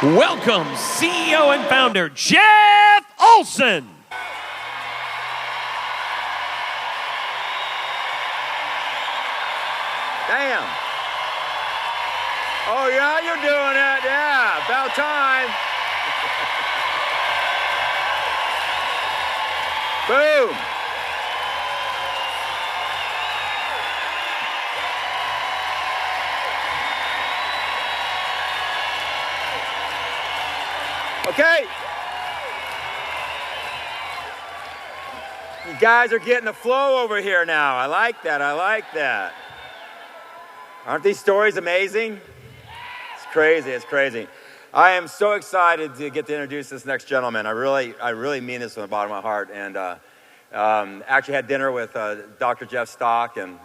Welcome, CEO and founder, Jeff Olson. Damn. Oh, yeah, you're doing it. Yeah, about time. Boom. Okay. You guys are getting the flow over here now. I like that. I like that. Aren't these stories amazing? It's crazy. It's crazy. I am so excited to get to introduce this next gentleman. I really mean this from the bottom of my heart. And actually had dinner with Dr. Jeff Stock and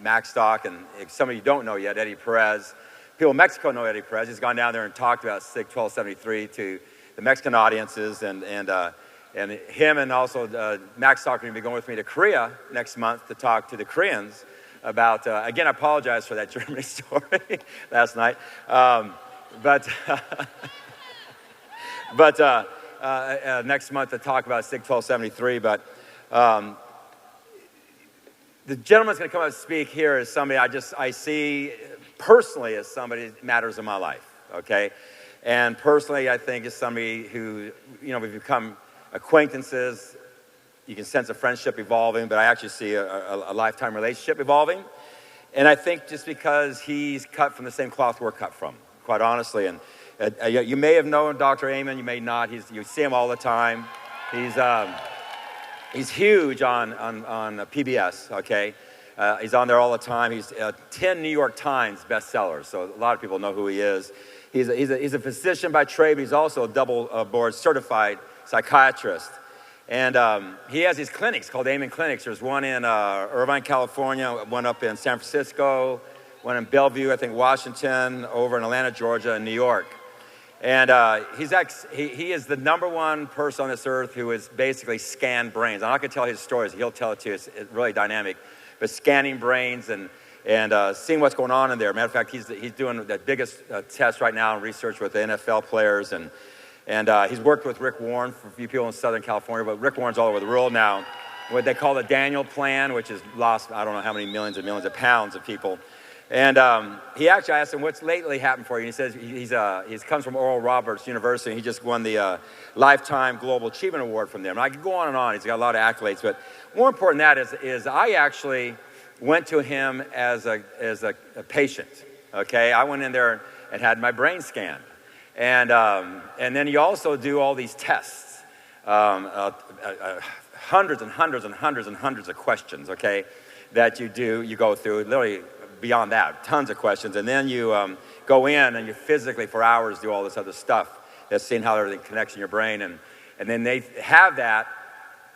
Max Stock, and some of you don't know yet, Eddie Perez. People in Mexico know Eddie Perez. He's gone down there and talked about SIG 1273 to the Mexican audiences, and him and also Max Stock are going to be going with me to Korea next month to talk to the Koreans about, again, I apologize for that Germany story last night, but next month to talk about SIG 1273, but the gentleman's going to come up and speak here as somebody I see personally as somebody that matters in my life, okay? And personally, I think is somebody who, we've become acquaintances. You can sense a friendship evolving, but I actually see a lifetime relationship evolving. And I think just because he's cut from the same cloth we're cut from, quite honestly. And you may have known Dr. Amen, you may not. You see him all the time. He's huge on PBS, okay? He's on there all the time. He's 10 New York Times bestsellers, so a lot of people know who he is. He's a physician by trade, but he's also a double board certified psychiatrist. And he has these clinics called Amen Clinics. There's one in Irvine, California, one up in San Francisco, one in Bellevue, I think Washington, over in Atlanta, Georgia, and New York. And he is the number one person on this earth who has basically scanned brains. I'm not going to tell his stories. He'll tell it to you. It's really dynamic. But scanning brains and seeing what's going on in there. Matter of fact, he's doing the biggest test right now in research with the NFL players. And he's worked with Rick Warren for a few people in Southern California. But Rick Warren's all over the world now. What they call the Daniel Plan, which has lost, I don't know how many millions and millions of pounds of people. And I asked him, what's lately happened for you? And he says he comes from Oral Roberts University. And he just won the Lifetime Global Achievement Award from them. And I could go on and on. He's got a lot of accolades. But more important than that is I actually went to him as a patient, okay? I went in there and had my brain scanned. And then you also do all these tests, hundreds and hundreds and hundreds and hundreds of questions, okay, that you go through, literally beyond that, tons of questions. And then you go in and you physically for hours do all this other stuff, that's seeing how everything connects in your brain. And then they have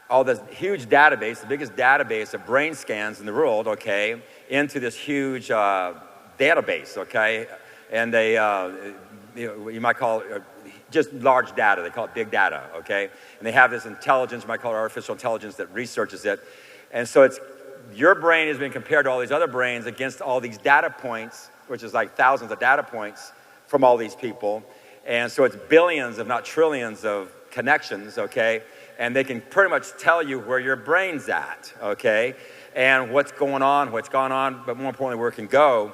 all this huge database, the biggest database of brain scans in the world, okay, into this huge database, okay? And they, you might call it just large data. They call it big data, okay? And they have this intelligence, you might call it artificial intelligence, that researches it. And so your brain has been compared to all these other brains against all these data points, which is like thousands of data points from all these people. And so it's billions, if not trillions, of connections, okay? And they can pretty much tell you where your brain's at, okay? And what's going on, what's gone on, but more importantly, where it can go.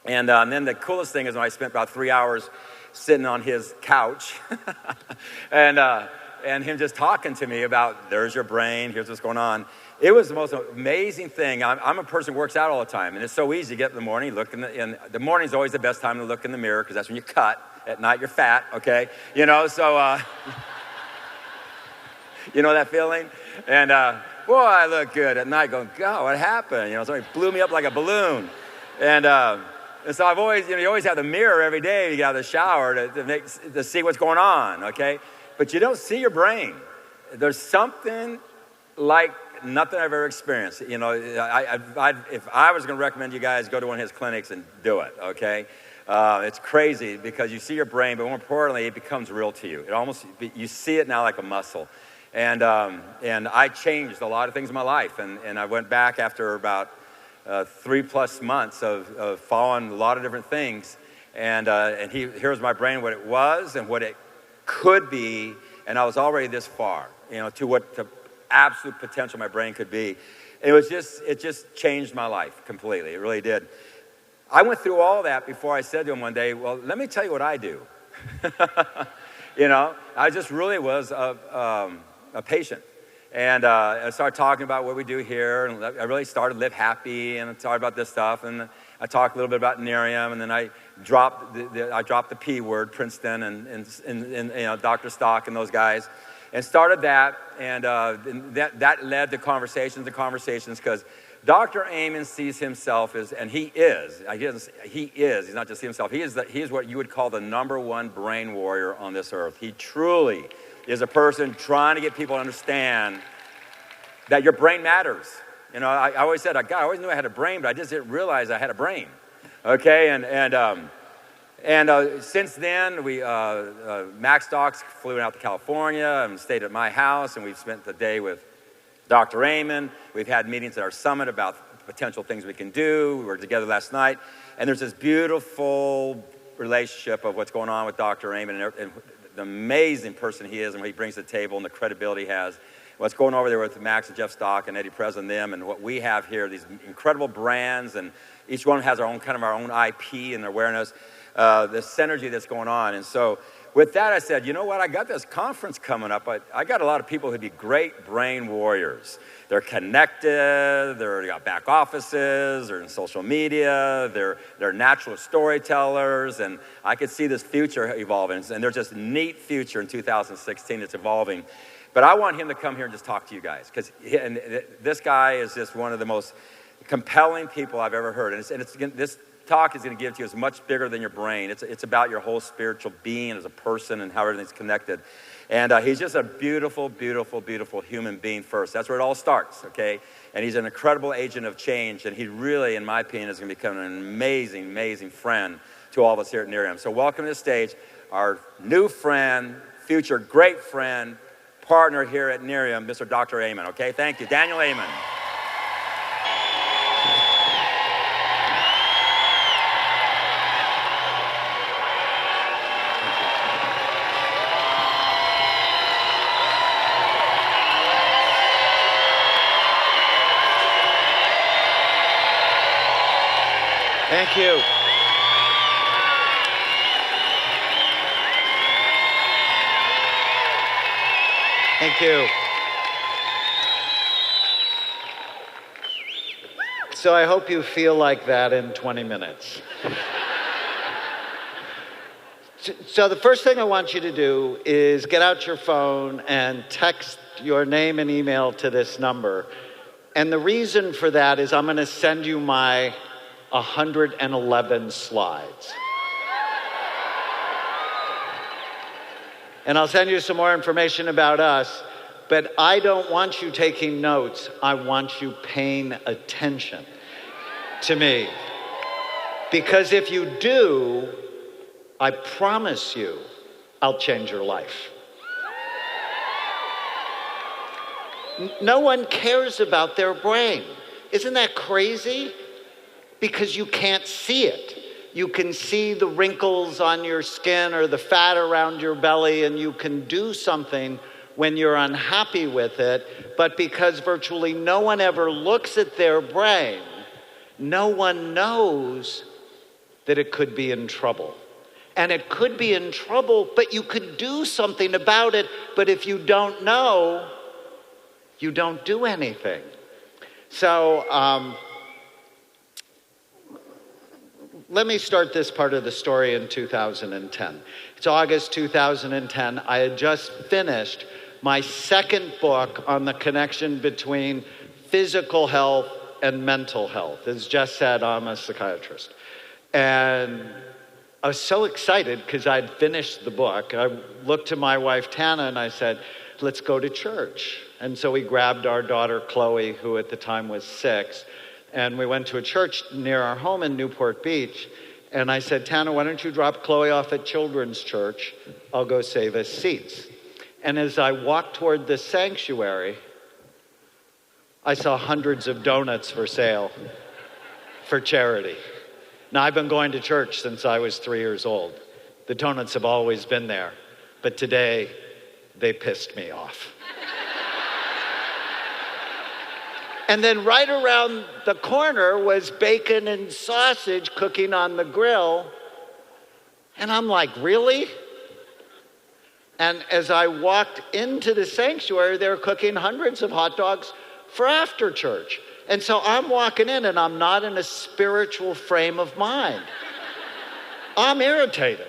And then the coolest thing is when I spent about 3 hours sitting on his couch and him just talking to me about, there's your brain, here's what's going on. It was the most amazing thing. I'm a person who works out all the time, and it's so easy to get in the morning, look the morning's always the best time to look in the mirror, because that's when you cut. At night, you're fat, okay? So... You know that feeling? And, boy, I look good at night going, God, what happened? Somebody blew me up like a balloon. And so I've always, you always have the mirror every day. You get out of the shower to see what's going on, okay? But you don't see your brain. There's something like nothing I've ever experienced. If I was going to recommend you guys go to one of his clinics and do it, okay? It's crazy because you see your brain, but more importantly, it becomes real to you. You see it now like a muscle. And I changed a lot of things in my life. And I went back after about 3+ months of following a lot of different things. And here's my brain, what it was and what it could be, and I was already this far, to what the absolute potential my brain could be. It just changed my life completely. It really did. I went through all that before I said to him one day, well, let me tell you what I do. I just really was a patient. And I started talking about what we do here, and I really started to live happy, and I talked about this stuff, and I talked a little bit about Nerium, and then I dropped the P word, Princeton, and Dr. Stock and those guys, and started that, and that led to conversations, because Dr. Amen sees himself as, and he is, he's not just himself, he is what you would call the #1 brain warrior on this earth. He truly is a person trying to get people to understand that your brain matters. I always said, God, I always knew I had a brain, but I just didn't realize I had a brain. Okay, and since then, Max Docs flew out to California and stayed at my house, and we've spent the day with Dr. Amen. We've had meetings at our summit about potential things we can do. We were together last night, and there's this beautiful relationship of what's going on with Dr. Amen and the amazing person he is and what he brings to the table and the credibility he has. What's going over there with Max and Jeff Stock and Eddie Prez and them, and what we have here, these incredible brands, and each one has our own IP and awareness, the synergy that's going on. And so with that, I said, you know what? I got this conference coming up. I got a lot of people who'd be great brain warriors. They're connected. They got back offices. They're in social media. They're natural storytellers. And I could see this future evolving. And there's just neat future in 2016 that's evolving. But I want him to come here and just talk to you guys. Because this guy is just one of the most compelling people I've ever heard. And this talk is going to give to you is much bigger than your brain. It's about your whole spiritual being as a person and how everything's connected. And he's just a beautiful, beautiful, beautiful human being first. That's where it all starts, okay? And he's an incredible agent of change. And he really, in my opinion, is going to become an amazing, amazing friend to all of us here at Nerium. So welcome to the stage, our new friend, future great friend, partner here at Nerium, Mr. Dr. Amen, okay? Thank you. Daniel Amen. Thank you. Thank you. So I hope you feel like that in 20 minutes. So the first thing I want you to do is get out your phone and text your name and email to this number. And the reason for that is I'm going to send you my 111 slides. And I'll send you some more information about us, but I don't want you taking notes. I want you paying attention to me. Because if you do, I promise you, I'll change your life. No one cares about their brain. Isn't that crazy? Because you can't see it. You can see the wrinkles on your skin or the fat around your belly, and you can do something when you're unhappy with it. But because virtually no one ever looks at their brain, no one knows that it could be in trouble. And it could be in trouble, but you could do something about it. But if you don't know, you don't do anything. So, let me start this part of the story in 2010. It's August 2010. I had just finished my second book on the connection between physical health and mental health. As Jess said, I'm a psychiatrist. And I was so excited because I'd finished the book. I looked to my wife, Tana, and I said, let's go to church. And so we grabbed our daughter, Chloe, who at the time was 6, and we went to a church near our home in Newport Beach. And I said, Tana, why don't you drop Chloe off at Children's Church? I'll go save us seats. And as I walked toward the sanctuary, I saw hundreds of donuts for sale for charity. Now, I've been going to church since I was 3 years old. The donuts have always been there, but today they pissed me off. And then right around the corner was bacon and sausage cooking on the grill. And I'm like, really? And as I walked into the sanctuary, they were cooking hundreds of hot dogs for after church. And so I'm walking in and I'm not in a spiritual frame of mind. I'm irritated.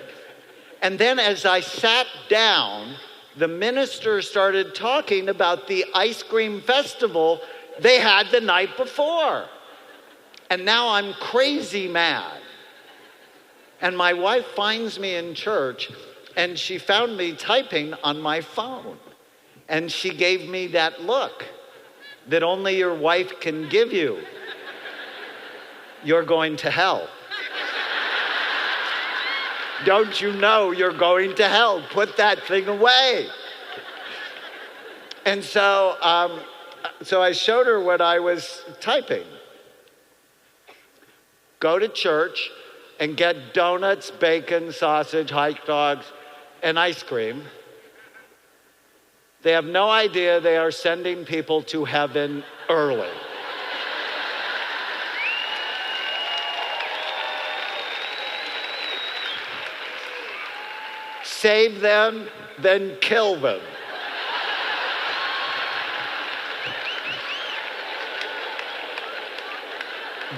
And then as I sat down, the minister started talking about the ice cream festival they had the night before. And now I'm crazy mad. And my wife finds me in church, and she found me typing on my phone. And she gave me that look that only your wife can give you. You're going to hell. Don't you know you're going to hell? Put that thing away. And so I showed her what I was typing. Go to church and get donuts, bacon, sausage, hot dogs, and ice cream. They have no idea they are sending people to heaven early. Save them, then kill them.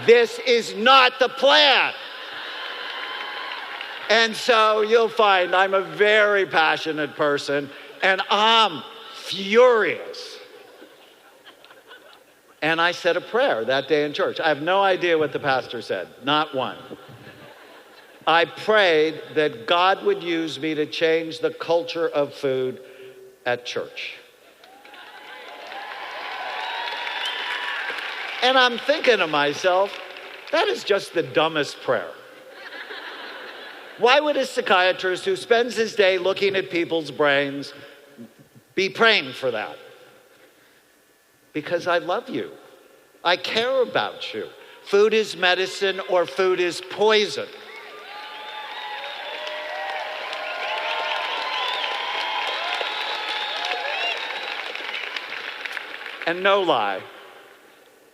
This is not the plan. And so you'll find I'm a very passionate person, and I'm furious. And I said a prayer that day in church. I have no idea what the pastor said, not one. I prayed that God would use me to change the culture of food at church. And I'm thinking to myself, that is just the dumbest prayer. Why would a psychiatrist who spends his day looking at people's brains be praying for that? Because I love you. I care about you. Food is medicine or food is poison. And no lie,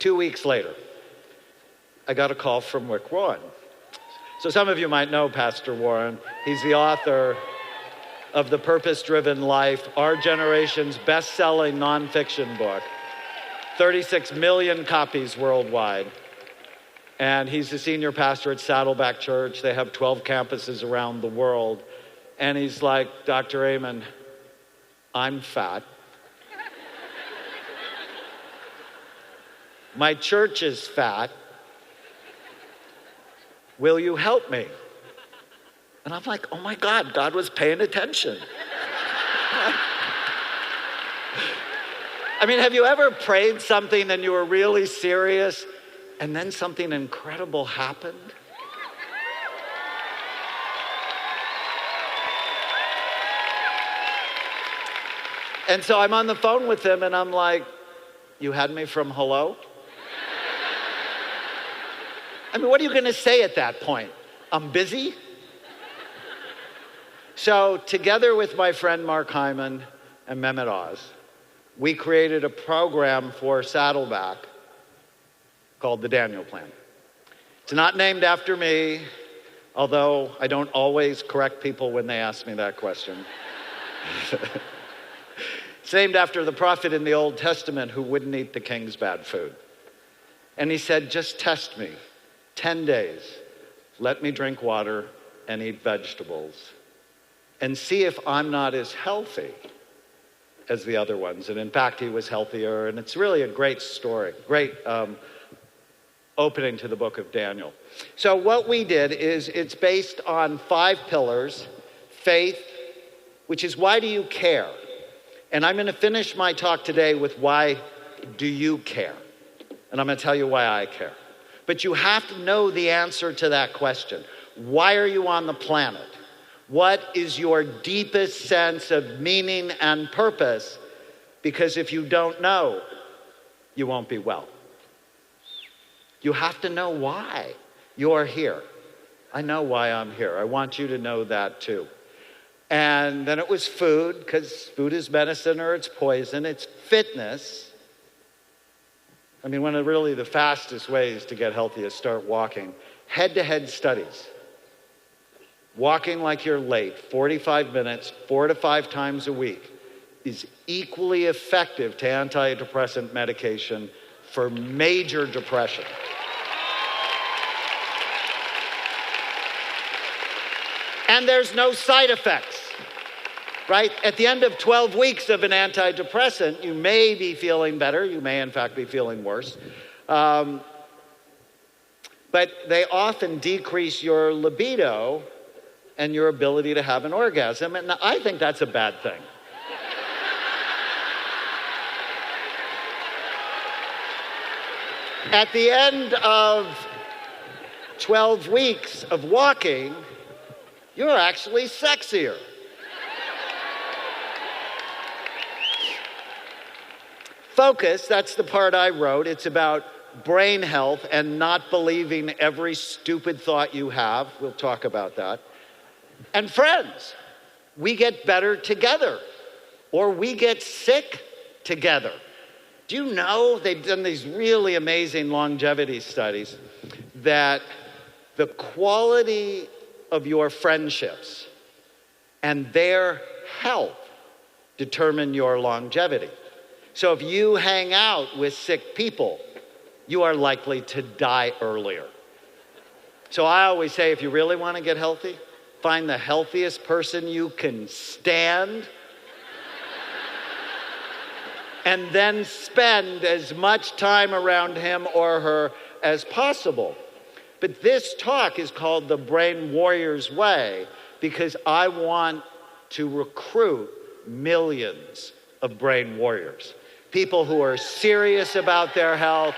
2 weeks later, I got a call from Rick Warren. So some of you might know Pastor Warren. He's the author of The Purpose-Driven Life, our generation's best-selling nonfiction book. 36 million copies worldwide. And he's the senior pastor at Saddleback Church. They have 12 campuses around the world. And he's like, Dr. Amen, I'm fat. My church is fat. Will you help me? And I'm like, oh my God, God was paying attention. I mean, have you ever prayed something and you were really serious and then something incredible happened? And so I'm on the phone with him and I'm like, you had me from hello? I mean, what are you going to say at that point? I'm busy? So together with my friend Mark Hyman and Mehmet Oz, we created a program for Saddleback called the Daniel Plan. It's not named after me, although I don't always correct people when they ask me that question. It's named after the prophet in the Old Testament who wouldn't eat the king's bad food. And he said, just test me. 10 days, let me drink water and eat vegetables and see if I'm not as healthy as the other ones. And in fact, he was healthier. And it's really a great story, great opening to the book of Daniel. So what we did is it's based on 5 pillars. Faith, which is why do you care? And I'm going to finish my talk today with why do you care? And I'm going to tell you why I care. But you have to know the answer to that question. Why are you on the planet? What is your deepest sense of meaning and purpose? Because if you don't know, you won't be well. You have to know why you're here. I know why I'm here. I want you to know that too. And then it was food, because food is medicine or it's poison. It's fitness. I mean, one of really the fastest ways to get healthy is start walking. Head-to-head studies. Walking like you're late, 45 minutes, 4 to 5 times a week, is equally effective to antidepressant medication for major depression. And there's no side effects, right? At the end of 12 weeks of an antidepressant, you may be feeling better. You may, in fact, be feeling worse. But they often decrease your libido and your ability to have an orgasm. And I think that's a bad thing. At the end of 12 weeks of walking, you're actually sexier. Focus, that's the part I wrote. It's about brain health and not believing every stupid thought you have. We'll talk about that. And friends, we get better together, or we get sick together. Do you know they've done these really amazing longevity studies that the quality of your friendships and their health determine your longevity. So if you hang out with sick people, you are likely to die earlier. So I always say, if you really want to get healthy, find the healthiest person you can stand and then spend as much time around him or her as possible. But this talk is called the Brain Warrior's Way because I want to recruit millions of brain warriors. People who are serious about their health.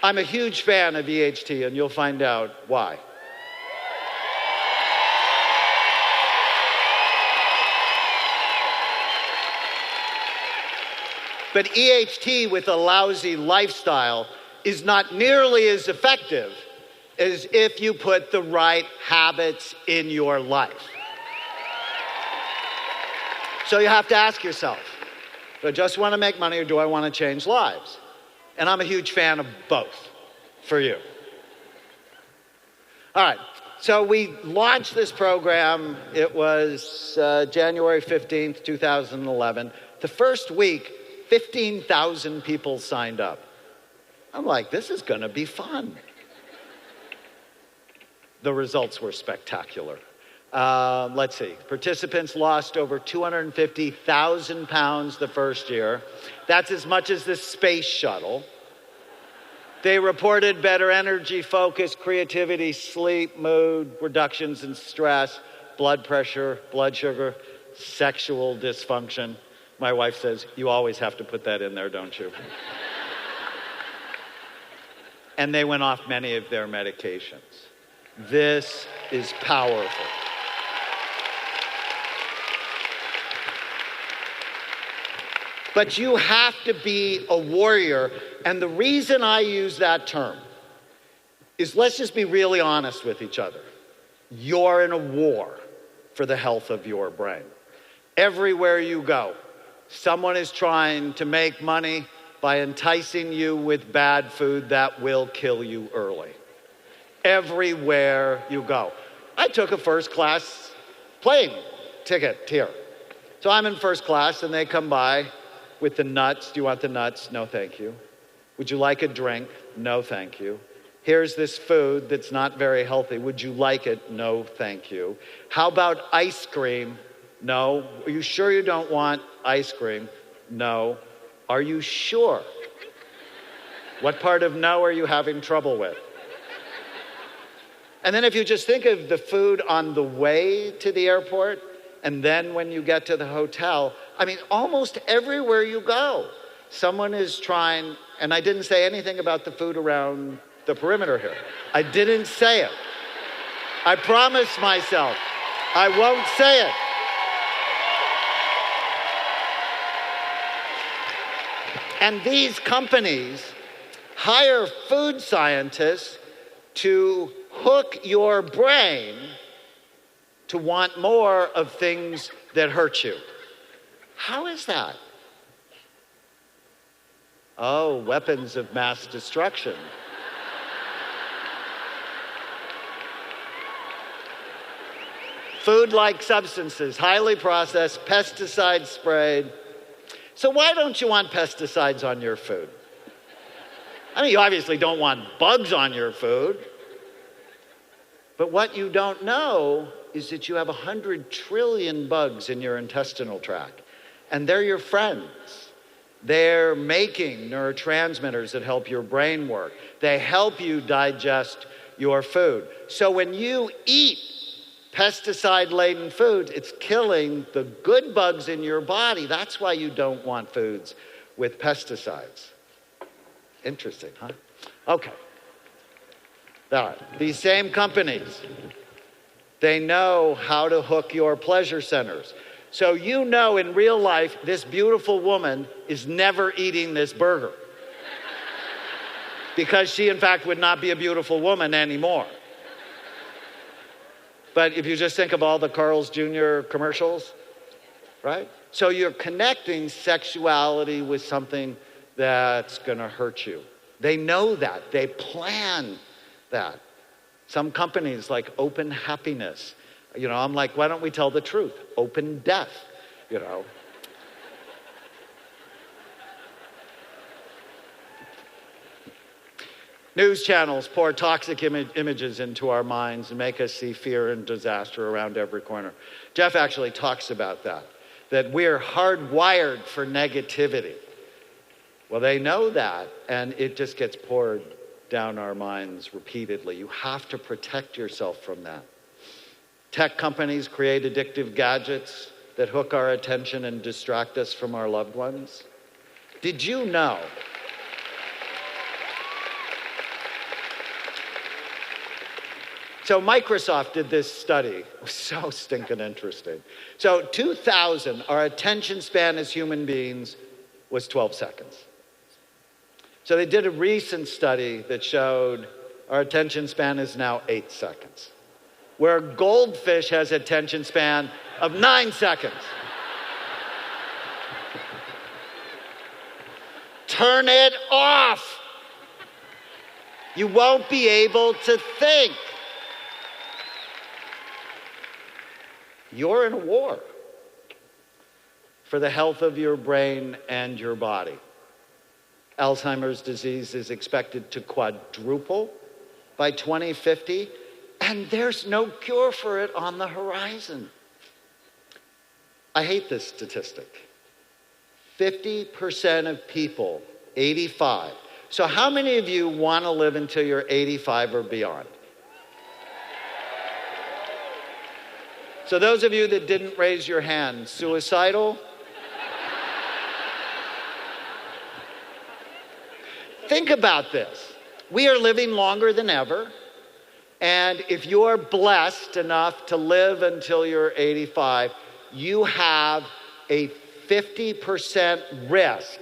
I'm a huge fan of EHT, and you'll find out why. But EHT with a lousy lifestyle is not nearly as effective as if you put the right habits in your life. So you have to ask yourself, do I just want to make money or do I want to change lives? And I'm a huge fan of both for you. All right, so we launched this program. It was January 15th, 2011. The first week, 15,000 people signed up. I'm like, this is going to be fun. The results were spectacular. Let's see. Participants lost over 250,000 pounds the first year. That's as much as the space shuttle. They reported better energy, focus, creativity, sleep, mood, reductions in stress, blood pressure, blood sugar, sexual dysfunction. My wife says, you always have to put that in there, don't you? And they went off many of their medications. This is powerful. But you have to be a warrior. And the reason I use that term is, let's just be really honest with each other. You're in a war for the health of your brain. Everywhere you go, someone is trying to make money by enticing you with bad food that will kill you early. Everywhere you go. I took a first-class plane ticket here. So I'm in first class, and they come by with the nuts. Do you want the nuts? No, thank you. Would you like a drink? No, thank you. Here's this food that's not very healthy. Would you like it? No, thank you. How about ice cream? No. Are you sure you don't want ice cream? No. Are you sure? What part of no are you having trouble with? And then if you just think of the food on the way to the airport, and then when you get to the hotel, I mean, almost everywhere you go, someone is trying, and I didn't say anything about the food around the perimeter here. I didn't say it. I promised myself I won't say it. And these companies hire food scientists to hook your brain to want more of things that hurt you. How is that? Oh, weapons of mass destruction. Food-like substances, highly processed, pesticide sprayed. So why don't you want pesticides on your food? I mean, you obviously don't want bugs on your food. But what you don't know is that you have 100 trillion bugs in your intestinal tract. And they're your friends. They're making neurotransmitters that help your brain work. They help you digest your food. So when you eat pesticide-laden foods, it's killing the good bugs in your body. That's why you don't want foods with pesticides. Interesting, huh? Okay. All right. These same companies, they know how to hook your pleasure centers. So you know in real life, this beautiful woman is never eating this burger. Because she, in fact, would not be a beautiful woman anymore. But if you just think of all the Carl's Jr. commercials, right? So you're connecting sexuality with something that's going to hurt you. They know that. They plan that. Some companies like Open Happiness. You know, I'm like, why don't we tell the truth? Open death, you know. News channels pour toxic images into our minds and make us see fear and disaster around every corner. Jeff actually talks about that we're hardwired for negativity. Well, they know that, and it just gets poured down our minds repeatedly. You have to protect yourself from that. Tech companies create addictive gadgets that hook our attention and distract us from our loved ones. Did you know? So Microsoft did this study. It was so stinking interesting. So 2000, our attention span as human beings was 12 seconds. So they did a recent study that showed our attention span is now 8 seconds, where a goldfish has attention span of 9 seconds. Turn it off. You won't be able to think. You're in a war for the health of your brain and your body. Alzheimer's disease is expected to quadruple by 2050, and there's no cure for it on the horizon. I hate this statistic. 50% of people, 85. So how many of you want to live until you're 85 or beyond? So those of you that didn't raise your hand, suicidal? Think about this. We are living longer than ever. And if you're blessed enough to live until you're 85, you have a 50% risk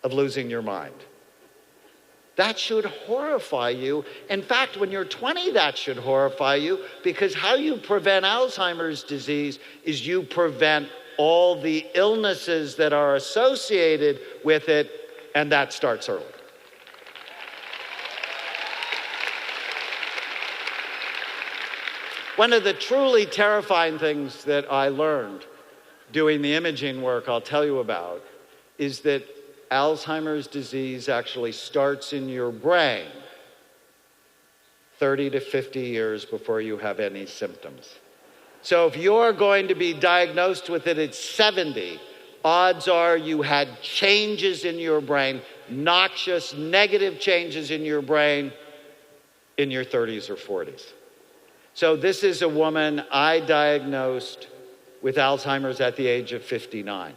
of losing your mind. That should horrify you. In fact, when you're 20, that should horrify you, because how you prevent Alzheimer's disease is you prevent all the illnesses that are associated with it, and that starts early. One of the truly terrifying things that I learned doing the imaging work I'll tell you about is that Alzheimer's disease actually starts in your brain 30 to 50 years before you have any symptoms. So if you're going to be diagnosed with it at 70, odds are you had changes in your brain, noxious, negative changes in your brain in your 30s or 40s. So this is a woman I diagnosed with Alzheimer's at the age of 59.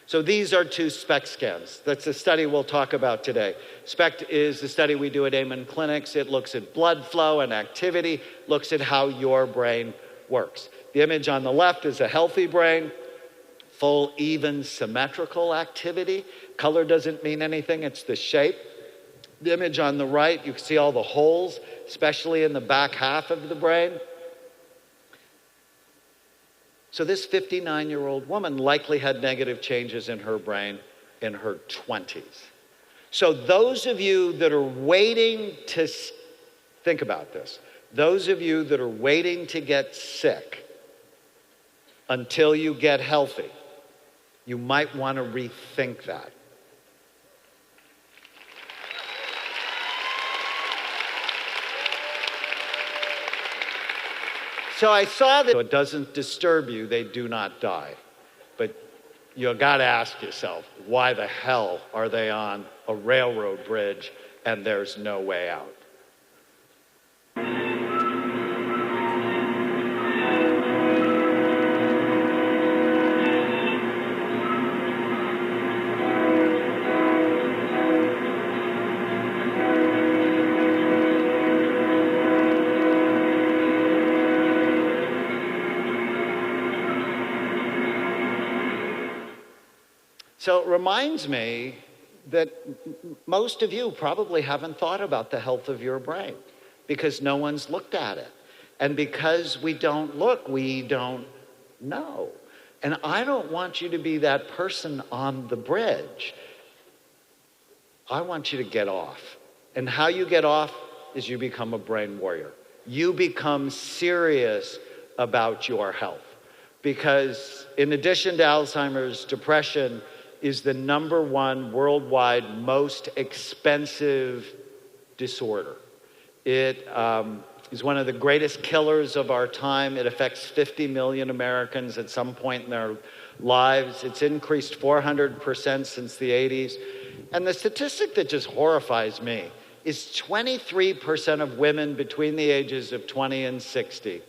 So these are 2 SPECT scans. That's the study we'll talk about today. SPECT is the study we do at Amen Clinics. It looks at blood flow and activity, looks at how your brain works. The image on the left is a healthy brain, full, even, symmetrical activity. Color doesn't mean anything, it's the shape. The image on the right, you can see all the holes, especially in the back half of the brain. So this 59-year-old woman likely had negative changes in her brain in her 20s. So those of you that are waiting to, think about this, those of you that are waiting to get sick until you get healthy, you might want to rethink that. So I saw that it doesn't disturb you, they do not die. But you gotta ask yourself, why the hell are they on a railroad bridge and there's no way out? So it reminds me that most of you probably haven't thought about the health of your brain because no one's looked at it. And because we don't look, we don't know. And I don't want you to be that person on the bridge. I want you to get off. And how you get off is you become a brain warrior. You become serious about your health. Because in addition to Alzheimer's, depression is the #1 worldwide most expensive disorder. It is one of the greatest killers of our time. It affects 50 million Americans at some point in their lives. It's increased 400% since the 80s. And the statistic that just horrifies me is 23% of women between the ages of 20 and 60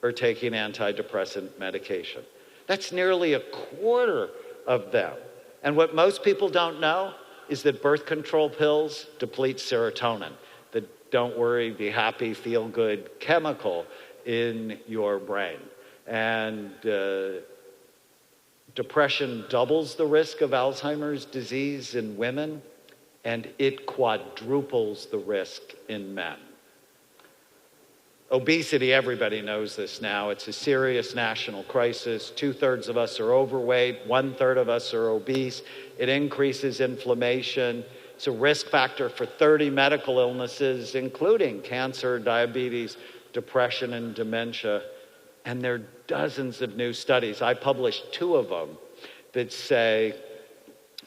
are taking antidepressant medication. That's nearly a quarter of them. And what most people don't know is that birth control pills deplete serotonin, the don't worry, be happy, feel good chemical in your brain. And depression doubles the risk of Alzheimer's disease in women, and it quadruples the risk in men. Obesity, everybody knows this now. It's a serious national crisis. 2/3 of us are overweight. 1/3 of us are obese. It increases inflammation. It's a risk factor for 30 medical illnesses, including cancer, diabetes, depression, and dementia. And there are dozens of new studies. I published 2 of them that say,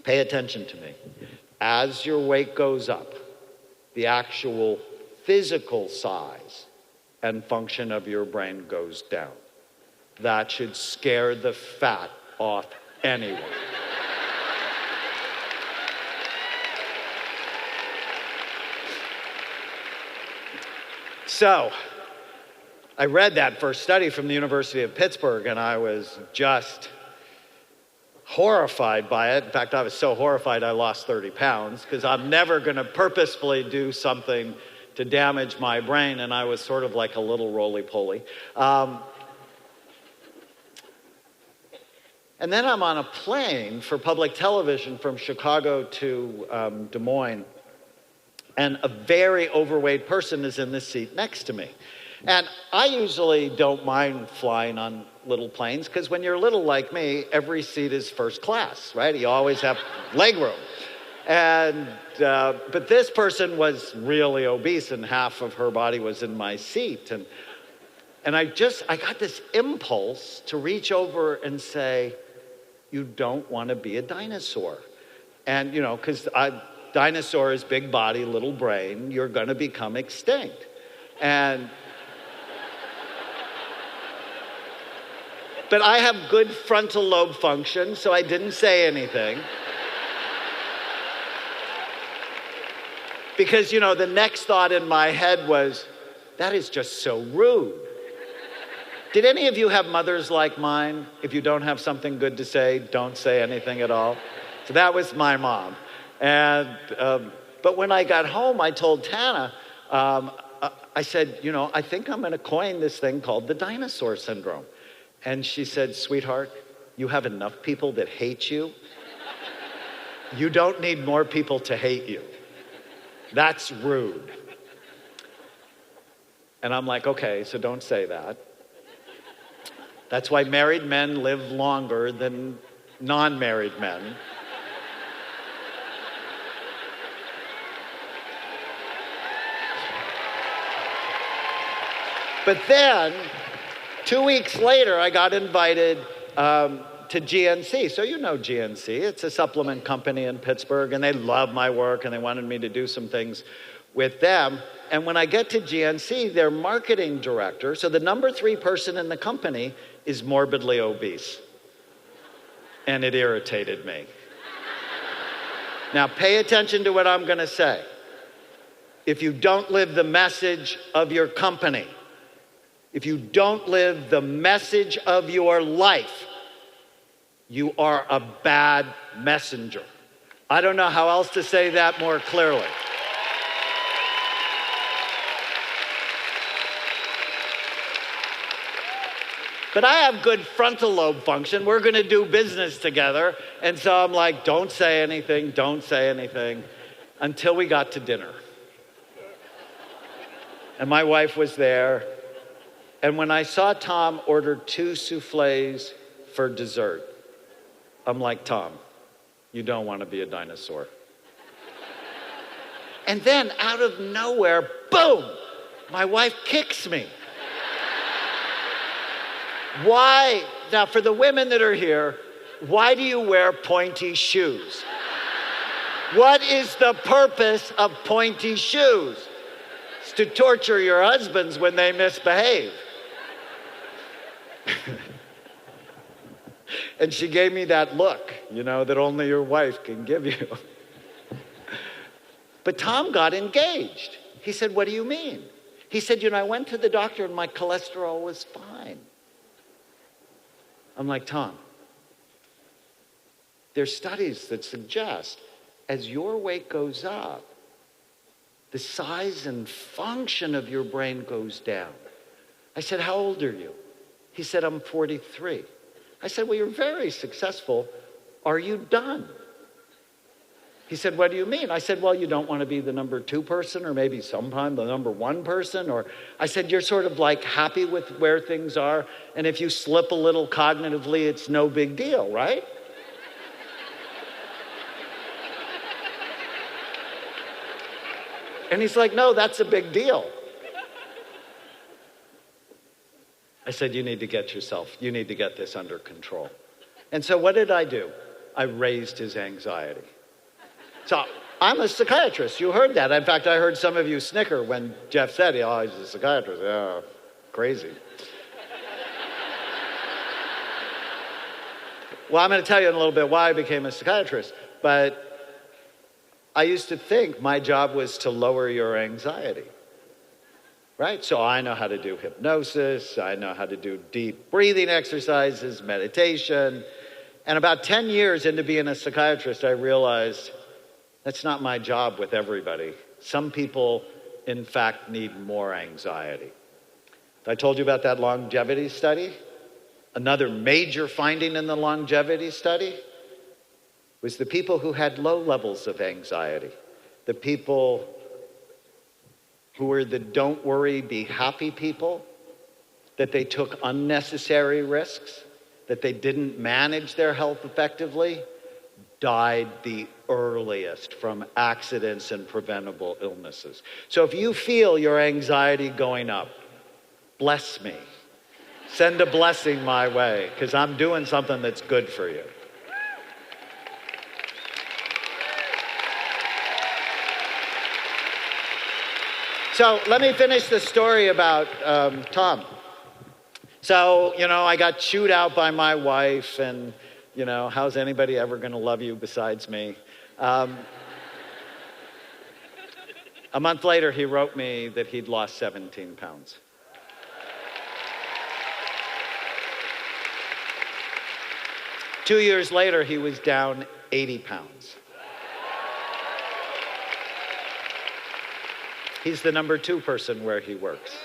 pay attention to me. As your weight goes up, the actual physical size and function of your brain goes down. That should scare the fat off anyone. So, I read that first study from the University of Pittsburgh, and I was just horrified by it. In fact, I was so horrified I lost 30 pounds, because I'm never going to purposefully do something to damage my brain, and I was sort of like a little roly-poly. And then I'm on a plane for public television from Chicago to Des Moines, and a very overweight person is in the seat next to me. And I usually don't mind flying on little planes, because when you're little like me, every seat is first class, right? You always have leg room. And but this person was really obese, and half of her body was in my seat. And I got this impulse to reach over and say, you don't want to be a dinosaur. And, because dinosaur is big body, little brain, you're going to become extinct. But I have good frontal lobe function, so I didn't say anything. Because, the next thought in my head was, that is just so rude. Did any of you have mothers like mine? If you don't have something good to say, don't say anything at all. So that was my mom. And but when I got home, I told Tana, I said, I think I'm going to coin this thing called the dinosaur syndrome. And she said, sweetheart, you have enough people that hate you. You don't need more people to hate you. That's rude. And I'm like, okay, so don't say that. That's why married men live longer than non-married men. But then, 2 weeks later, I got invited to GNC. So you know GNC. It's a supplement company in Pittsburgh, and they love my work, and they wanted me to do some things with them. And when I get to GNC, their marketing director, so the number 3 person in the company, is morbidly obese. And it irritated me. Now, pay attention to what I'm going to say. If you don't live the message of your company, if you don't live the message of your life, you are a bad messenger. I don't know how else to say that more clearly. But I have good frontal lobe function. We're going to do business together. And so I'm like, don't say anything, until we got to dinner. And my wife was there. And when I saw Tom order 2 souffles for dessert, I'm like, Tom, you don't want to be a dinosaur. And then out of nowhere, boom, my wife kicks me. Why? Now, for the women that are here, why do you wear pointy shoes? What is the purpose of pointy shoes? It's to torture your husbands when they misbehave. And she gave me that look, that only your wife can give you. But Tom got engaged. He said, what do you mean? He said, I went to the doctor and my cholesterol was fine. I'm like, Tom, there's studies that suggest as your weight goes up, the size and function of your brain goes down. I said, how old are you? He said, I'm 43. I said, well, you're very successful. Are you done? He said, what do you mean? I said, well, you don't want to be the number 2 person or maybe sometime the number 1 person. Or I said, you're sort of like happy with where things are. And if you slip a little cognitively, it's no big deal, right? And he's like, no, that's a big deal. I said, you need to get this under control. And so what did I do? I raised his anxiety. So I'm a psychiatrist. You heard that. In fact, I heard some of you snicker when Jeff said, oh, he's a psychiatrist. Yeah, crazy. Well, I'm going to tell you in a little bit why I became a psychiatrist. But I used to think my job was to lower your anxiety. Right? So I know how to do hypnosis. I know how to do deep breathing exercises, meditation. And about 10 years into being a psychiatrist, I realized that's not my job with everybody. Some people, in fact, need more anxiety. I told you about that longevity study. Another major finding in the longevity study was the people who had low levels of anxiety, the people who were the don't worry, be happy people, that they took unnecessary risks, that they didn't manage their health effectively, died the earliest from accidents and preventable illnesses. So if you feel your anxiety going up, bless me. Send a blessing my way, because I'm doing something that's good for you. So let me finish the story about Tom. So, I got chewed out by my wife, and, how's anybody ever going to love you besides me? A month later, he wrote me that he'd lost 17 pounds. Two years later, he was down 80 pounds. He's the number 2 person where he works.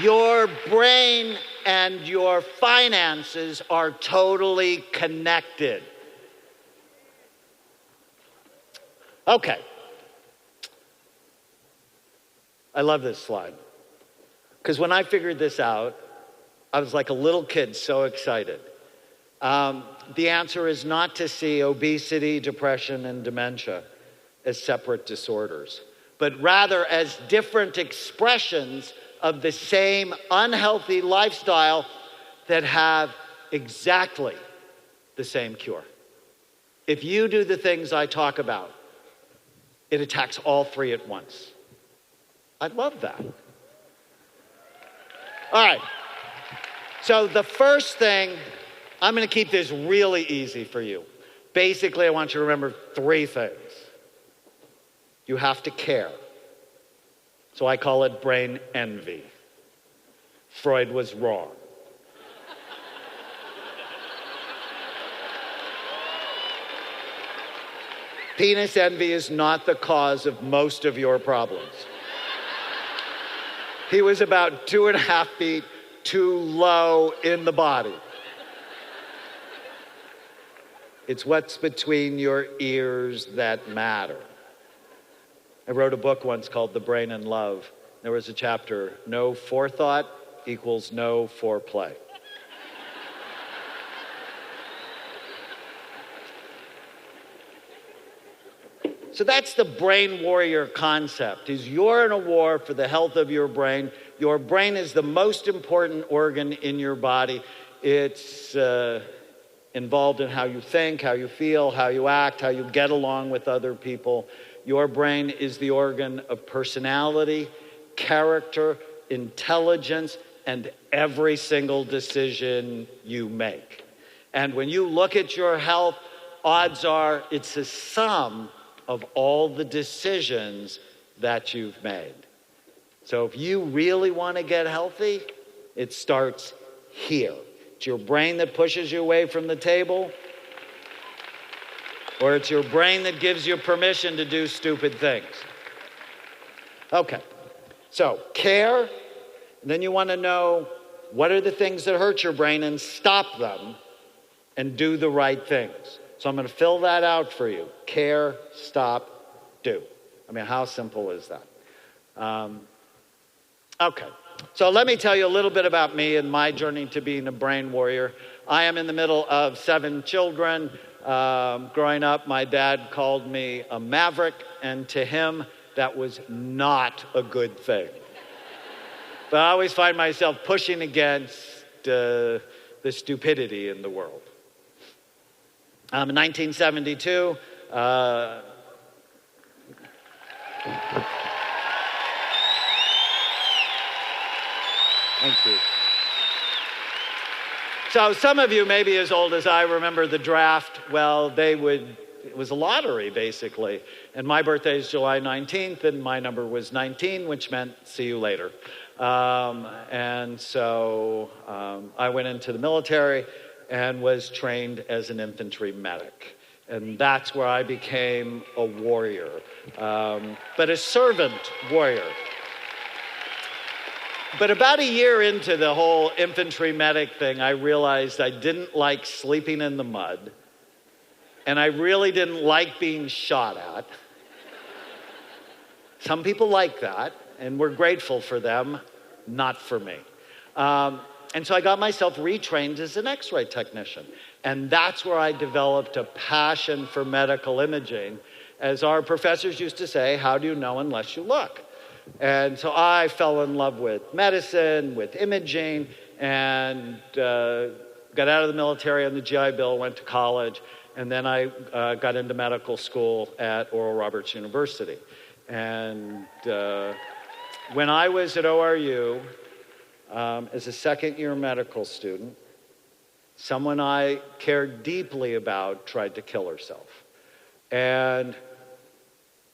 Your brain and your finances are totally connected. Okay. I love this slide. Because when I figured this out, I was like a little kid, so excited. The answer is not to see obesity, depression, and dementia as separate disorders, but rather as different expressions of the same unhealthy lifestyle that have exactly the same cure. If you do the things I talk about, it attacks all three at once. I love that. All right. So the first thing, I'm going to keep this really easy for you. Basically, I want you to remember three things. You have to care. So I call it brain envy. Freud was wrong. Penis envy is not the cause of most of your problems. He was about 2.5 feet too low in the body. It's what's between your ears that matter. I wrote a book once called The Brain in Love. There was a chapter, no forethought equals no foreplay. So that's the brain warrior concept, is you're in a war for the health of your brain. Your brain is the most important organ in your body. It's involved in how you think, how you feel, how you act, how you get along with other people. Your brain is the organ of personality, character, intelligence, and every single decision you make. And when you look at your health, odds are it's a sum of all the decisions that you've made. So if you really want to get healthy, it starts here. It's your brain that pushes you away from the table, or it's your brain that gives you permission to do stupid things. Okay, so care, then you want to know what are the things that hurt your brain and stop them and do the right things. So I'm going to fill that out for you. Care, stop, do. I mean, how simple is that? Okay. So let me tell you a little bit about me and my journey to being a brain warrior. I am in the middle of 7 children. Growing up, my dad called me a maverick, and to him, that was not a good thing. But I always find myself pushing against the stupidity in the world. In 1972, thank you. So some of you may be as old as I remember the draft. Well, it was a lottery, basically. And my birthday is July 19th, and my number was 19, which meant see you later. And so I went into the military and was trained as an infantry medic. And that's where I became a warrior, but a servant warrior. But about a year into the whole infantry medic thing, I realized I didn't like sleeping in the mud, and I really didn't like being shot at. Some people like that, and we're grateful for them, not for me. And so I got myself retrained as an X-ray technician. And that's where I developed a passion for medical imaging. As our professors used to say, how do you know unless you look? And so I fell in love with medicine, with imaging, and got out of the military on the GI Bill, went to college, and then I got into medical school at Oral Roberts University. And when I was at ORU, as a second-year medical student, someone I cared deeply about tried to kill herself. And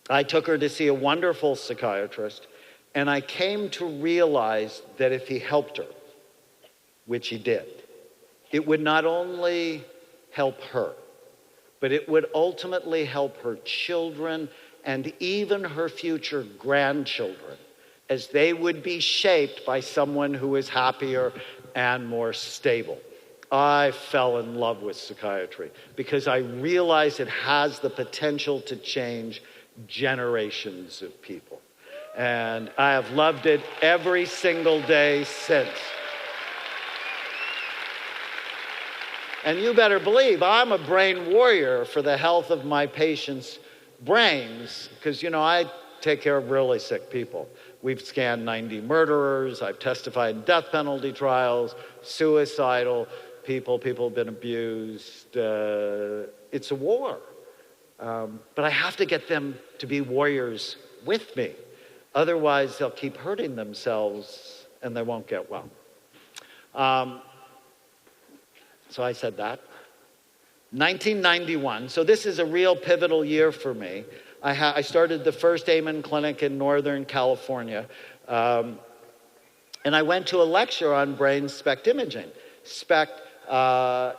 I took her to see a wonderful psychiatrist, and I came to realize that if he helped her, which he did, it would not only help her, but it would ultimately help her children and even her future grandchildren, as they would be shaped by someone who is happier and more stable. I fell in love with psychiatry because I realized it has the potential to change generations of people. And I have loved it every single day since. And you better believe I'm a brain warrior for the health of my patients' brains, because, you know, I take care of really sick people. We've scanned 90 murderers. I've testified in death penalty trials, suicidal people have been abused. It's a war. But I have to get them to be warriors with me. Otherwise, they'll keep hurting themselves and they won't get well. So I said that. 1991, so this is a real pivotal year for me. I started the first Amen clinic in Northern California. And I went to a lecture on brain SPECT imaging. SPECT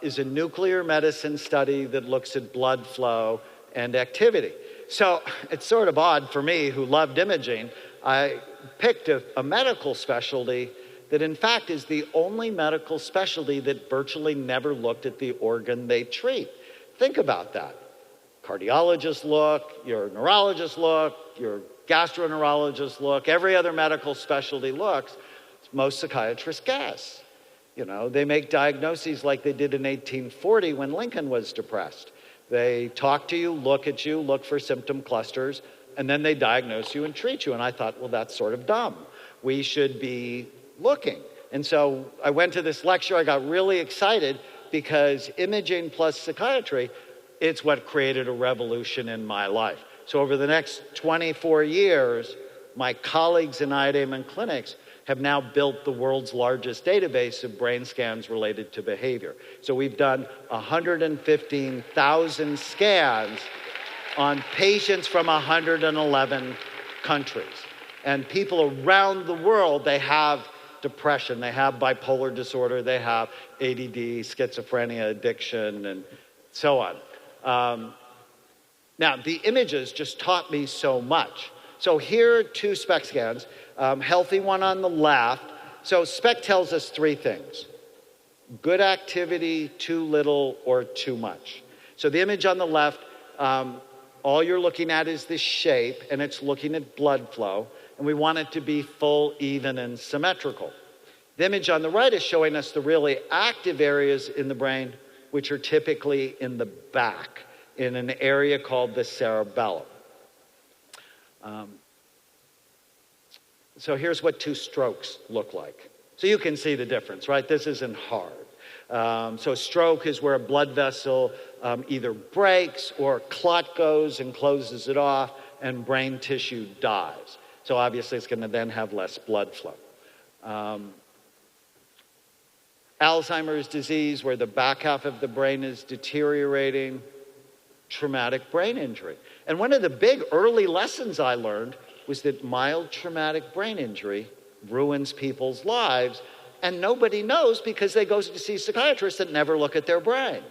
is a nuclear medicine study that looks at blood flow and activity. So it's sort of odd for me, who loved imaging. I picked a medical specialty that in fact is the only medical specialty that virtually never looked at the organ they treat. Think about that. Cardiologists look, your neurologists look, your gastroenterologists look, every other medical specialty looks. Most psychiatrists guess. You know, they make diagnoses like they did in 1840 when Lincoln was depressed. They talk to you, look at you, look for symptom clusters, and then they diagnose you and treat you. And I thought, well, that's sort of dumb. We should be looking. And so I went to this lecture. I got really excited because imaging plus psychiatry, it's what created a revolution in my life. So over the next 24 years, my colleagues in Amen clinics have now built the world's largest database of brain scans related to behavior. So we've done 115,000 scans on patients from 111 countries. And people around the world, they have depression, they have bipolar disorder, they have ADD, schizophrenia, addiction, and so on. Now, the images just taught me so much. So here are two SPECT scans, healthy one on the left. So SPECT tells us three things: good activity, too little, or too much. So the image on the left, all you're looking at is this shape, and it's looking at blood flow, and we want it to be full, even, and symmetrical. The image on the right is showing us the really active areas in the brain, which are typically in the back, in an area called the cerebellum. So here's what two strokes look like. So you can see the difference, right? This isn't hard. So stroke is where a blood vessel either breaks or clot goes and closes it off, and brain tissue dies. So obviously it's going to then have less blood flow. Alzheimer's disease, where the back half of the brain is deteriorating, traumatic brain injury. And one of the big early lessons I learned was that mild traumatic brain injury ruins people's lives, and nobody knows because they go to see psychiatrists that never look at their brain.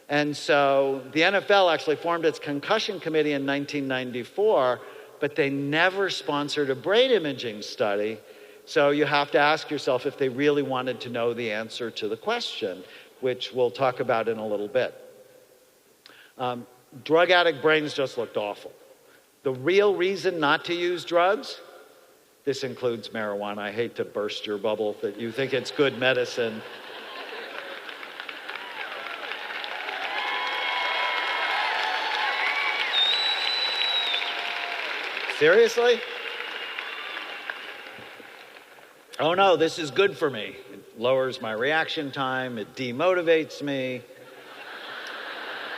And so the NFL actually formed its concussion committee in 1994, but they never sponsored a brain imaging study. So you have to ask yourself if they really wanted to know the answer to the question, which we'll talk about in a little bit. Drug addict brains just looked awful. The real reason not to use drugs, this includes marijuana. I hate to burst your bubble that you think it's good medicine. Seriously? Oh no, this is good for me. It lowers my reaction time, it demotivates me.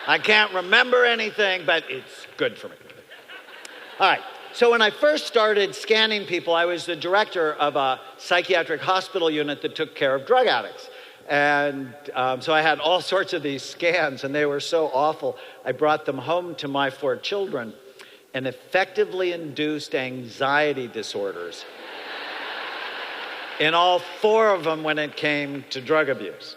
I can't remember anything, but it's good for me. All right, so when I first started scanning people, I was the director of a psychiatric hospital unit that took care of drug addicts. And so I had all sorts of these scans, and they were so awful. I brought them home to my 4 children and effectively induced anxiety disorders in all 4 of them when it came to drug abuse.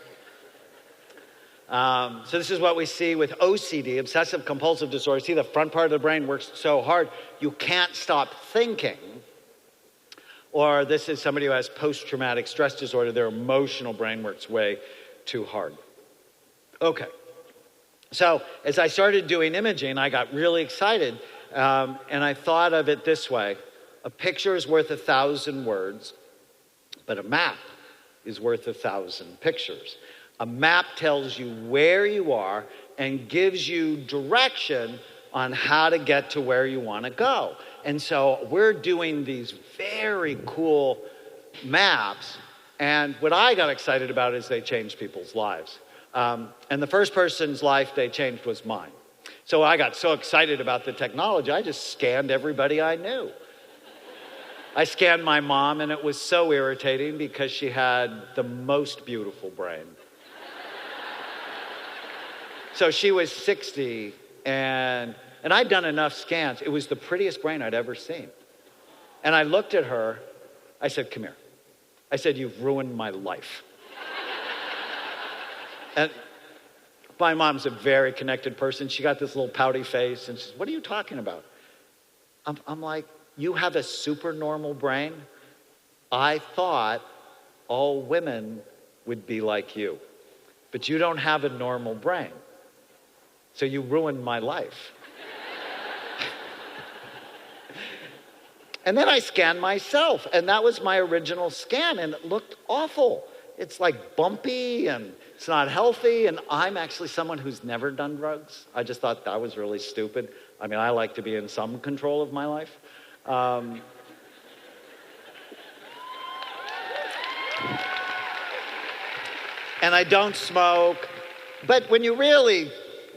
So this is what we see with OCD, obsessive compulsive disorder. See, the front part of the brain works so hard, you can't stop thinking. Or this is somebody who has post-traumatic stress disorder. Their emotional brain works way too hard. Okay. So as I started doing imaging, I got really excited And I thought of it this way. A picture is worth 1,000 words, but a map is worth 1,000 pictures. A map tells you where you are and gives you direction on how to get to where you want to go. And so we're doing these very cool maps. And what I got excited about is they changed people's lives. And the first person's life they changed was mine. So I got so excited about the technology, I just scanned everybody I knew. I scanned my mom, and it was so irritating because she had the most beautiful brain. So she was 60, and I'd done enough scans. It was the prettiest brain I'd ever seen. And I looked at her. I said, "Come here." I said, "You've ruined my life." And my mom's a very connected person. She got this little pouty face, and she says, "What are you talking about?" I'm like, "You have a super normal brain? I thought all women would be like you, but you don't have a normal brain. So you ruined my life." And then I scanned myself, and that was my original scan, and it looked awful. It's like bumpy, and it's not healthy, and I'm actually someone who's never done drugs. I just thought that was really stupid. I mean, I like to be in some control of my life. And I don't smoke. But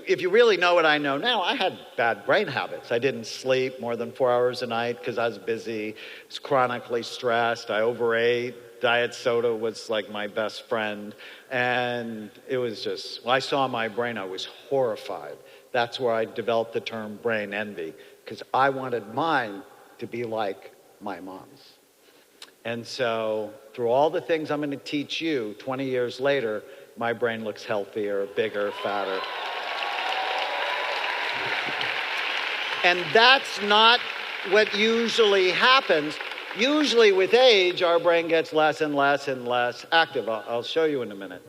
if you really know what I know now, I had bad brain habits. I didn't sleep more than 4 hours a night because I was busy, was chronically stressed, I overate. Diet soda was like my best friend. And it was just, when I saw my brain, I was horrified. That's where I developed the term brain envy, because I wanted mine to be like my mom's. And so through all the things I'm going to teach you 20 years later, my brain looks healthier, bigger, fatter. And that's not what usually happens. Usually with age, our brain gets less and less and less active. I'll show you in a minute.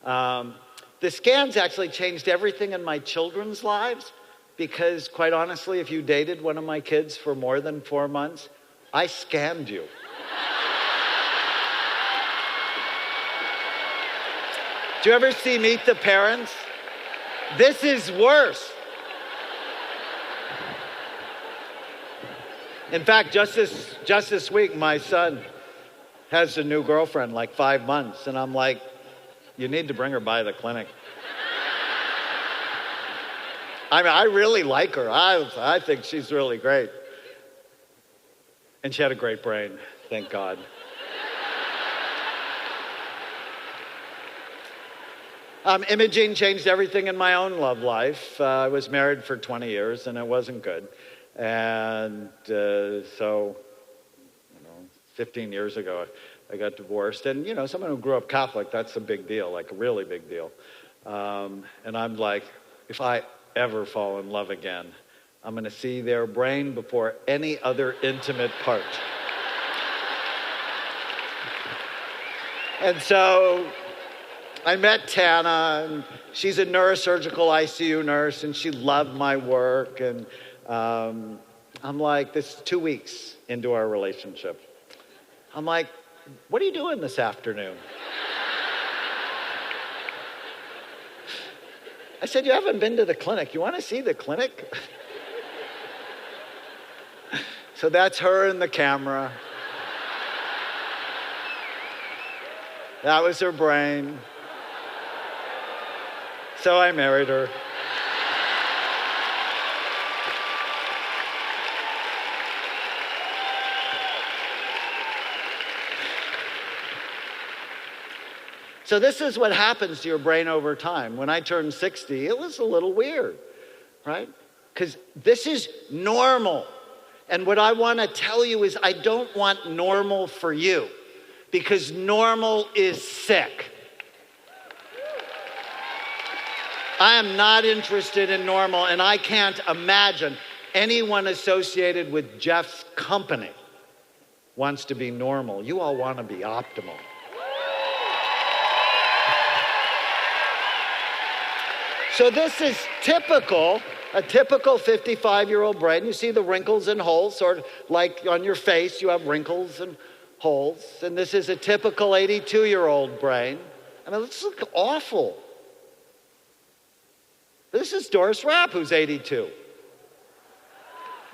The scans actually changed everything in my children's lives because, quite honestly, if you dated one of my kids for more than 4 months, I scanned you. Do you ever see Meet the Parents? This is worse. In fact, just this week, my son has a new girlfriend, like 5 months, and I'm like, you need to bring her by the clinic. I mean, I really like her. I think she's really great. And she had a great brain, thank God. Imaging changed everything in my own love life. I was married for 20 years, and it wasn't good. And so, 15 years ago, I got divorced. And, someone who grew up Catholic, that's a big deal, like a really big deal. And I'm like, if I ever fall in love again, I'm going to see their brain before any other intimate part. And so I met Tana, and she's a neurosurgical ICU nurse, and she loved my work. And I'm like, this is 2 weeks into our relationship. I'm like, what are you doing this afternoon? I said, you haven't been to the clinic. You want to see the clinic? So that's her in the camera. That was her brain. So I married her. So this is what happens to your brain over time. When I turned 60, it was a little weird, right? Because this is normal. And what I want to tell you is I don't want normal for you, because normal is sick. I am not interested in normal, and I can't imagine anyone associated with Jeff's company wants to be normal. You all want to be optimal. So this is typical A typical 55-year-old brain, you see the wrinkles and holes, sort of like on your face, you have wrinkles and holes. And this is a typical 82-year-old brain. I mean, this looks awful. This is Doris Rapp, who's 82.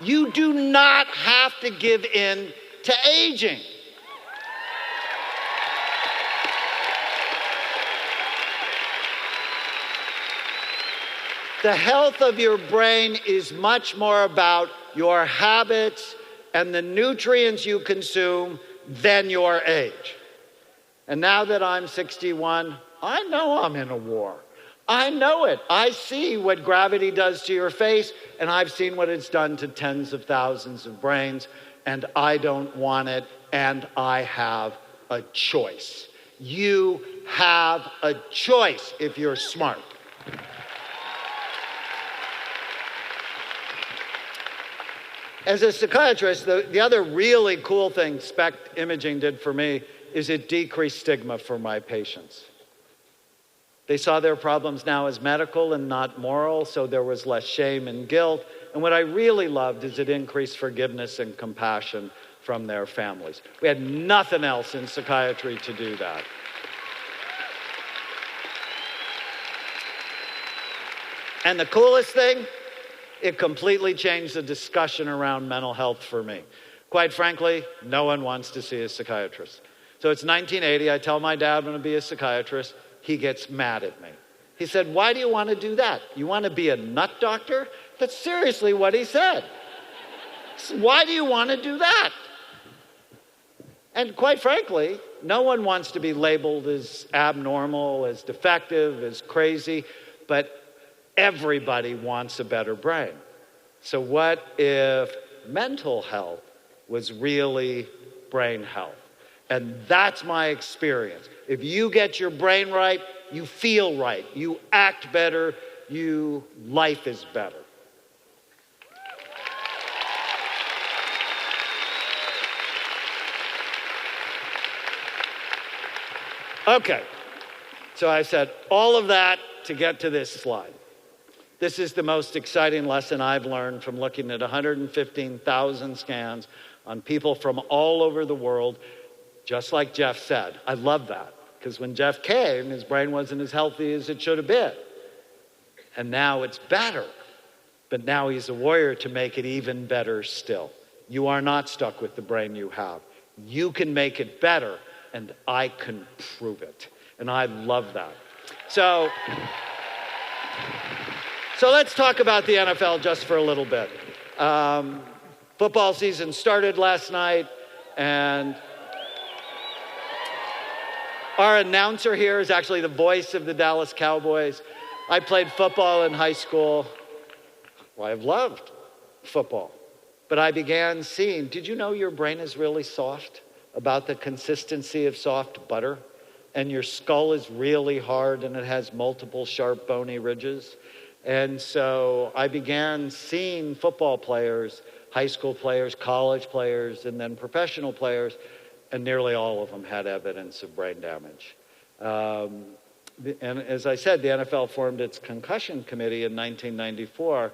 You do not have to give in to aging. The health of your brain is much more about your habits and the nutrients you consume than your age. And now that I'm 61, I know I'm in a war. I know it. I see what gravity does to your face, and I've seen what it's done to tens of thousands of brains, and I don't want it, and I have a choice. You have a choice if you're smart. As a psychiatrist, the other really cool thing SPECT imaging did for me is it decreased stigma for my patients. They saw their problems now as medical and not moral, so there was less shame and guilt. And what I really loved is it increased forgiveness and compassion from their families. We had nothing else in psychiatry to do that. And the coolest thing, it completely changed the discussion around mental health for me. Quite frankly, no one wants to see a psychiatrist. So it's 1980, I tell my dad I'm going to be a psychiatrist. He gets mad at me. He said, why do you want to do that? You want to be a nut doctor? That's seriously what he said. Why do you want to do that? And quite frankly, no one wants to be labeled as abnormal, as defective, as crazy, but everybody wants a better brain. So what if mental health was really brain health? And that's my experience. If you get your brain right, you feel right, you act better, life is better. Okay, so I said all of that to get to this slide. This is the most exciting lesson I've learned from looking at 115,000 scans on people from all over the world, just like Jeff said. I love that, because when Jeff came, his brain wasn't as healthy as it should have been. And now it's better. But now he's a warrior to make it even better still. You are not stuck with the brain you have. You can make it better, and I can prove it. And I love that. So let's talk about the NFL just for a little bit. Football season started last night, and our announcer here is actually the voice of the Dallas Cowboys. I played football in high school. Well, I've loved football. But I began seeing, did you know your brain is really soft? About the consistency of soft butter? And your skull is really hard and it has multiple sharp bony ridges? And so I began seeing football players, high school players, college players, and then professional players, and nearly all of them had evidence of brain damage. And as I said, the NFL formed its concussion committee in 1994,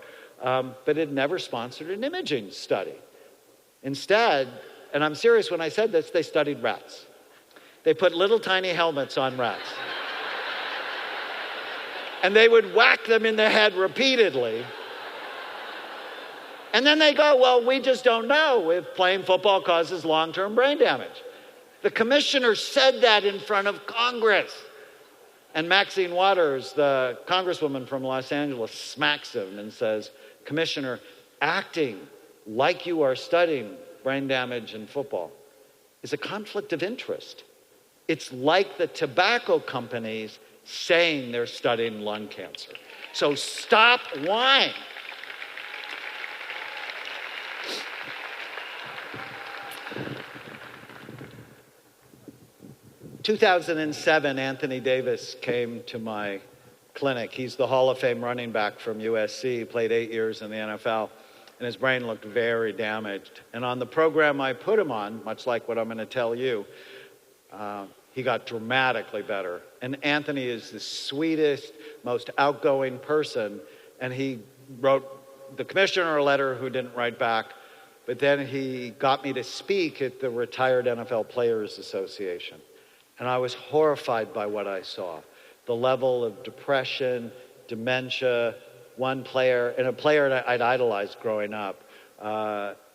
but it never sponsored an imaging study. Instead, and I'm serious when I said this, they studied rats. They put little tiny helmets on rats. And they would whack them in the head repeatedly. And then they go, well, we just don't know if playing football causes long-term brain damage. The commissioner said that in front of Congress. And Maxine Waters, the congresswoman from Los Angeles, smacks him and says, Commissioner, acting like you are studying brain damage in football is a conflict of interest. It's like the tobacco companies saying they're studying lung cancer. So stop lying. In 2007, Anthony Davis came to my clinic. He's the Hall of Fame running back from USC. He played 8 years in the NFL, and his brain looked very damaged. And on the program I put him on, much like what I'm going to tell you, he got dramatically better. And Anthony is the sweetest, most outgoing person, and he wrote the commissioner a letter who didn't write back, but then he got me to speak at the Retired NFL Players Association. And I was horrified by what I saw. The level of depression, dementia, one player, and a player that I'd idolized growing up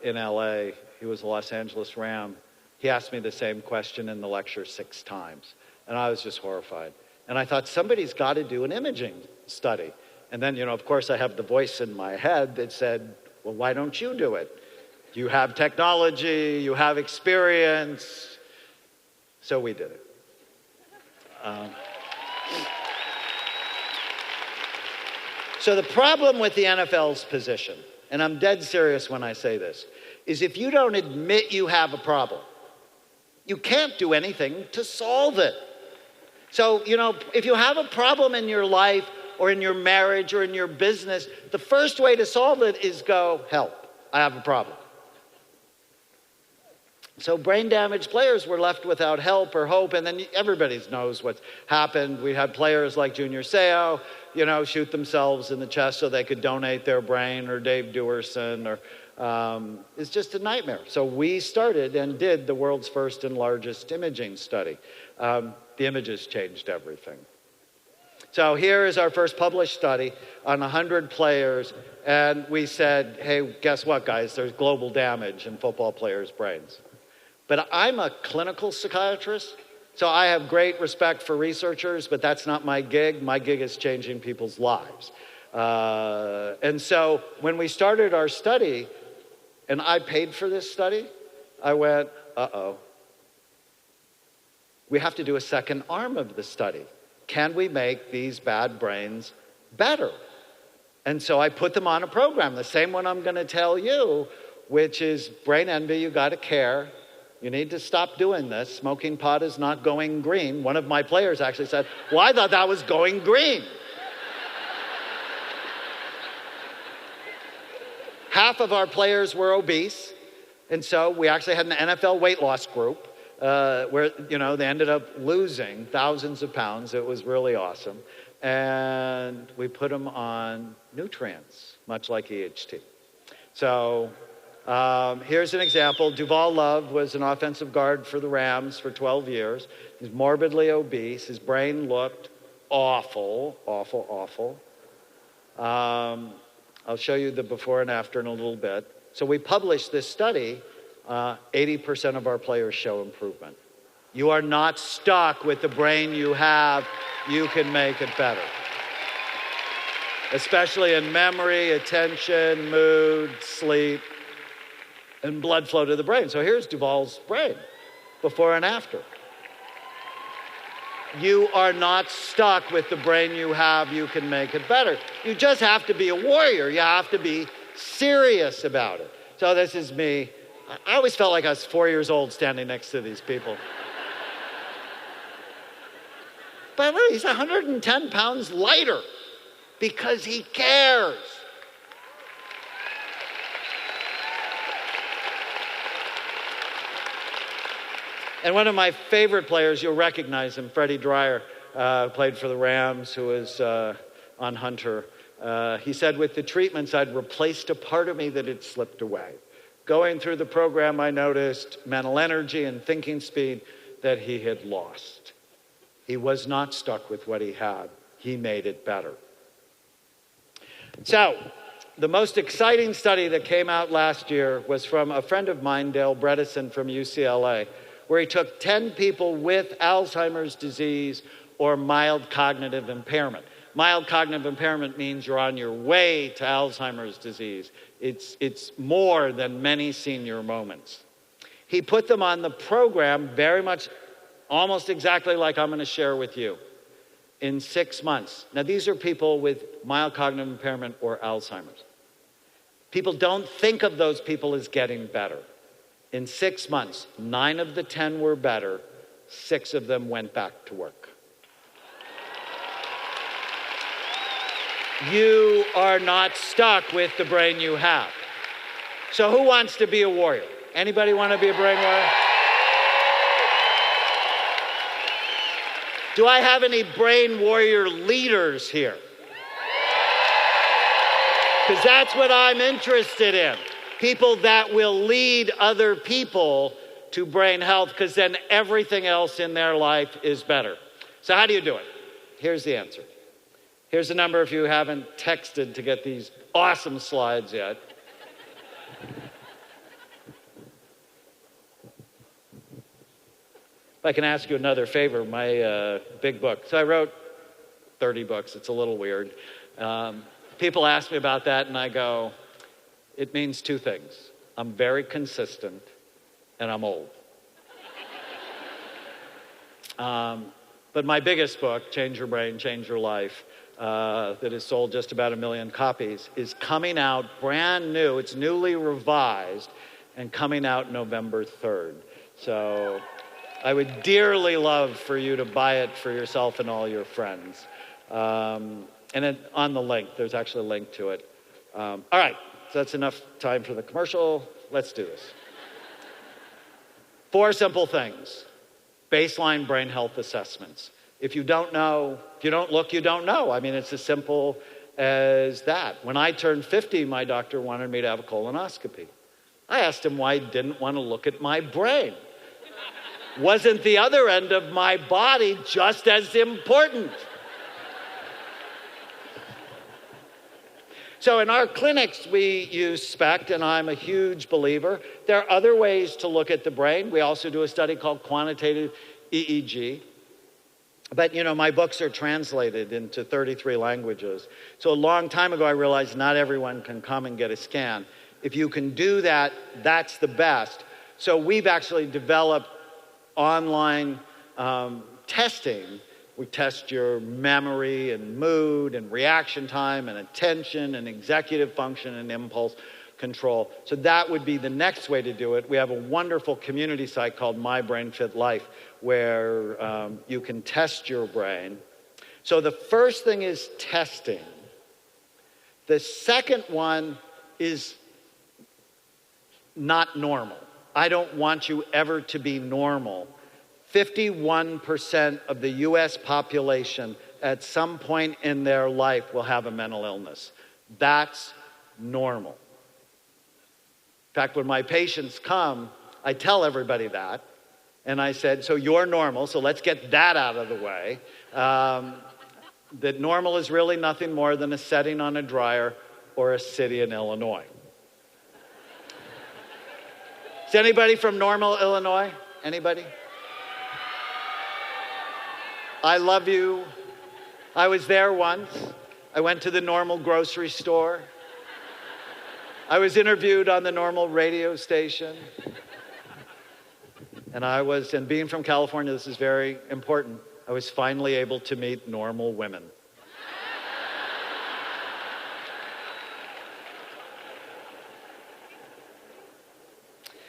in LA, he was a Los Angeles Ram. He asked me the same question in the lecture 6 times. And I was just horrified. And I thought, somebody's got to do an imaging study. And then, of course, I have the voice in my head that said, well, why don't you do it? You have technology, you have experience. So we did it. So the problem with the NFL's position, and I'm dead serious when I say this, is if you don't admit you have a problem, you can't do anything to solve it. So, if you have a problem in your life or in your marriage or in your business, the first way to solve it is go, help, I have a problem. So brain damaged players were left without help or hope, and then everybody knows what's happened. We had players like Junior Seau, shoot themselves in the chest so they could donate their brain, or Dave Dewerson, or it's just a nightmare. So we started and did the world's first and largest imaging study. The images changed everything. So here is our first published study on 100 players, and we said, hey, guess what, guys? There's global damage in football players' brains. But I'm a clinical psychiatrist, so I have great respect for researchers, but that's not my gig. My gig is changing people's lives. And so when we started our study, and I paid for this study, I went, uh-oh. We have to do a second arm of the study. Can we make these bad brains better? And so I put them on a program, the same one I'm going to tell you, which is brain envy, you got to care. You need to stop doing this. Smoking pot is not going green. One of my players actually said, well, I thought that was going green. Half of our players were obese. And so we actually had an NFL weight loss group where, they ended up losing thousands of pounds. It was really awesome. And we put them on nutrients, much like EHT. So here's an example. Duval Love was an offensive guard for the Rams for 12 years. He's morbidly obese. His brain looked awful, awful, awful. I'll show you the before and after in a little bit. So we published this study. 80% of our players show improvement. You are not stuck with the brain you have. You can make it better. Especially in memory, attention, mood, sleep, and blood flow to the brain. So here's Duval's brain, before and after. You are not stuck with the brain you have. You can make it better. You just have to be a warrior. You have to be serious about it. So this is me. I always felt like I was 4 years old standing next to these people. But look, he's 110 pounds lighter because he cares. And one of my favorite players, you'll recognize him, Freddie Dreyer, played for the Rams, who was on Hunter. He said, with the treatments, I'd replaced a part of me that had slipped away. Going through the program, I noticed mental energy and thinking speed that he had lost. He was not stuck with what he had. He made it better. So, the most exciting study that came out last year was from a friend of mine, Dale Bredesen from UCLA, where he took 10 people with Alzheimer's disease or mild cognitive impairment. Mild cognitive impairment means you're on your way to Alzheimer's disease. It's more than many senior moments. He put them on the program very much, almost exactly like I'm going to share with you, in 6 months. Now, these are people with mild cognitive impairment or Alzheimer's. People don't think of those people as getting better. In 6 months, 9 of the 10 were better. 6 of them went back to work. You are not stuck with the brain you have. So who wants to be a warrior? Anybody want to be a brain warrior? Do I have any brain warrior leaders here? Because that's what I'm interested in. People that will lead other people to brain health, because then everything else in their life is better. So how do you do it? Here's the answer. Here's the number if you haven't texted to get these awesome slides yet. If I can ask you another favor, my big book. So I wrote 30 books. It's a little weird. People ask me about that, and I go, it means two things. I'm very consistent, and I'm old. But my biggest book, Change Your Brain, Change Your Life, that has sold just about 1 million copies, is coming out brand new. It's newly revised and coming out November 3rd. So I would dearly love for you to buy it for yourself and all your friends. And then on the link, there's actually a link to it. All right, so that's enough time for the commercial. Let's do this. 4 simple things. Baseline brain health assessments. If you don't know, if you don't look, you don't know. I mean, it's as simple as that. When I turned 50, my doctor wanted me to have a colonoscopy. I asked him why he didn't want to look at my brain. Wasn't the other end of my body just as important? So in our clinics, we use SPECT, and I'm a huge believer. There are other ways to look at the brain. We also do a study called quantitative EEG. But, you know, my books are translated into 33 languages. So a long time ago, I realized not everyone can come and get a scan. If you can do that, that's the best. So we've actually developed online testing. We test your memory and mood and reaction time and attention and executive function and impulse control. So that would be the next way to do it. We have a wonderful community site called My Brain Fit Life where you can test your brain. So the first thing is testing. The second one is not normal. I don't want you ever to be normal. 51% of the US population at some point in their life will have a mental illness. That's normal. In fact, when my patients come, I tell everybody that. And I said, so you're normal, so let's get that out of the way. That normal is really nothing more than a setting on a dryer or a city in Illinois. Is anybody from Normal, Illinois? Anybody? I love you. I was there once. I went to the Normal grocery store. I was interviewed on the Normal radio station. And being from California, this is very important. I was finally able to meet normal women.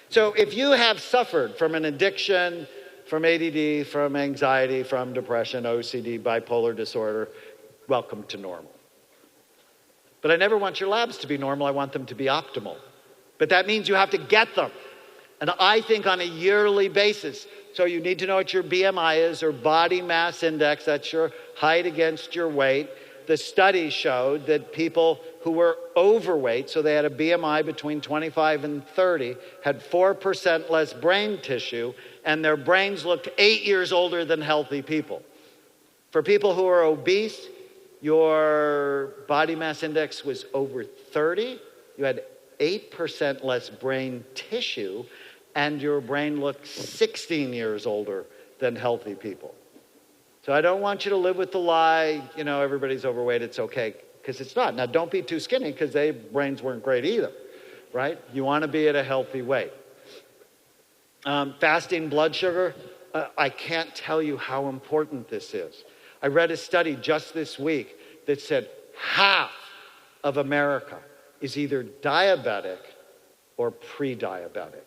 So if you have suffered from an addiction, from ADD, from anxiety, from depression, OCD, bipolar disorder, welcome to normal. But I never want your labs to be normal. I want them to be optimal. But that means you have to get them. And I think on a yearly basis. So you need to know what your BMI is, or body mass index. That's your height against your weight. The study showed that people who were overweight, so they had a BMI between 25 and 30, had 4% less brain tissue, and their brains looked 8 years older than healthy people. For people who are obese, your body mass index was over 30. You had 8% less brain tissue, and your brain looked 16 years older than healthy people. So I don't want you to live with the lie, you know, everybody's overweight, it's okay, because it's not. Now, don't be too skinny, because their brains weren't great either, right? You want to be at a healthy weight. Fasting blood sugar, I can't tell you how important this is. I read a study just this week that said half of America is either diabetic or pre-diabetic.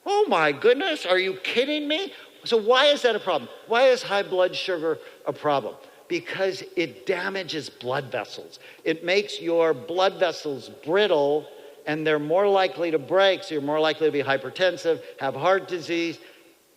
Oh my goodness, are you kidding me? So why is that a problem? Why is high blood sugar a problem? Because it damages blood vessels. It makes your blood vessels brittle, and they're more likely to break, so you're more likely to be hypertensive, have heart disease,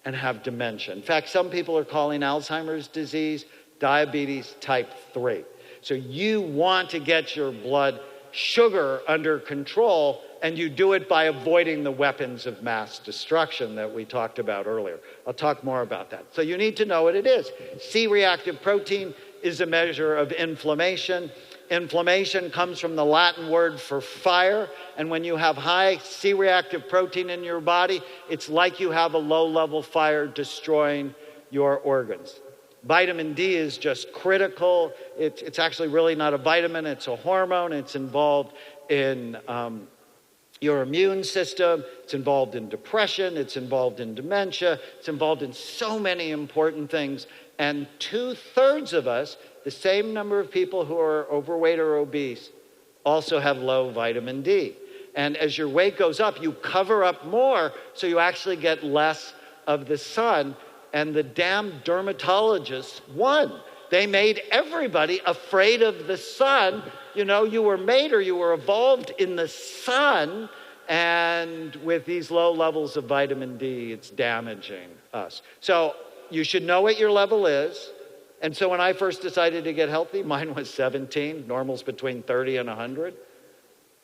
and have dementia. In fact, some people are calling Alzheimer's disease diabetes type 3. So you want to get your blood sugar under control, and you do it by avoiding the weapons of mass destruction that we talked about earlier. I'll talk more about that. So you need to know what it is. C-reactive protein is a measure of inflammation. Inflammation comes from the Latin word for fire, and when you have high C-reactive protein in your body, it's like you have a low-level fire destroying your organs. Vitamin D is just critical. It's actually really not a vitamin, it's a hormone. It's involved in your immune system. It's involved in depression. It's involved in dementia. It's involved in so many important things. And 2/3 of us, the same number of people who are overweight or obese, also have low vitamin D. And as your weight goes up, you cover up more, so you actually get less of the sun. And the damn dermatologists won. They made everybody afraid of the sun. You know, you were made or you were evolved in the sun, and with these low levels of vitamin D, it's damaging us. So you should know what your level is. And so when I first decided to get healthy, mine was 17. Normal's between 30 and 100.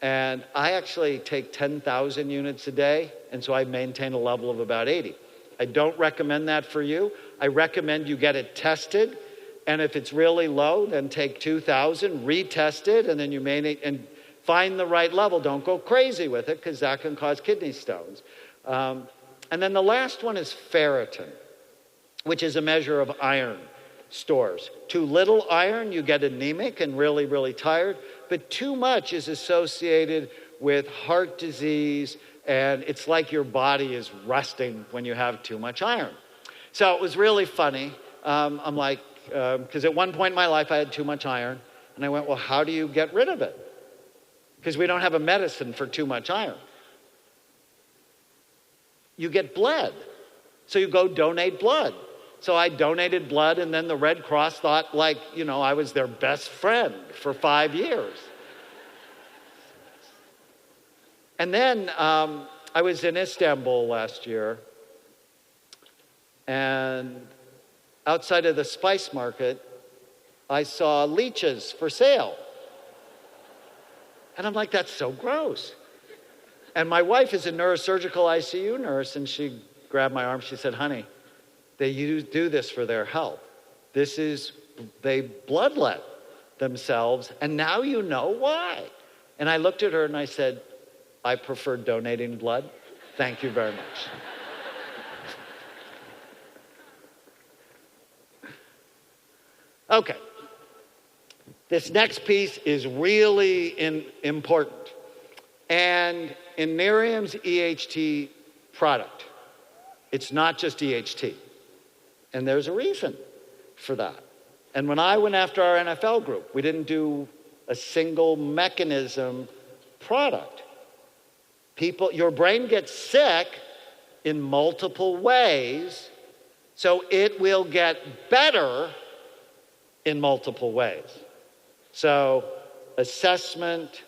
And I actually take 10,000 units a day, and so I maintain a level of about 80. I don't recommend that for you. I recommend you get it tested, and if it's really low, then take 2,000, retest it, and then you may and find the right level. Don't go crazy with it, because that can cause kidney stones. And then the last one is ferritin, which is a measure of iron stores. Too little iron, you get anemic and really, really tired, but too much is associated with heart disease, and it's like your body is rusting when you have too much iron. So it was really funny. I'm like, because at one point in my life I had too much iron, and I went, well, how do you get rid of it? Because we don't have a medicine for too much iron. You get blood. So you go donate blood. So I donated blood, and then the Red Cross thought, like, you know, I was their best friend for 5 years. And then I was in Istanbul last year, and outside of the spice market, I saw leeches for sale. And I'm like, that's so gross. And my wife is a neurosurgical ICU nurse, and she grabbed my arm. She said, honey, they do this for their health. They bloodlet themselves, and now you know why. And I looked at her and I said, I prefer donating blood. Thank you very much. Okay. This next piece is really important. And in Nerium's EHT product, it's not just EHT. And there's a reason for that. And when I went after our NFL group, we didn't do a single mechanism product. Your brain gets sick in multiple ways, so it will get better in multiple ways. So assessment,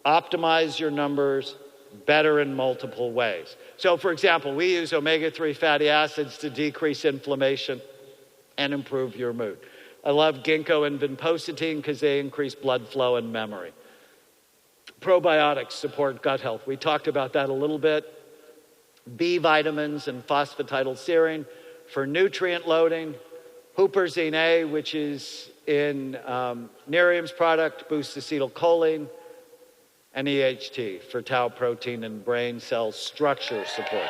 optimize your numbers, better in multiple ways. So for example, we use omega-3 fatty acids to decrease inflammation and improve your mood. I love ginkgo and vinpocetine because they increase blood flow and memory. Probiotics support gut health. We talked about that a little bit. B vitamins and phosphatidylserine for nutrient loading. Huperzine A, which is in Nerium's product, boosts acetylcholine. And EHT for tau protein and brain cell structure support.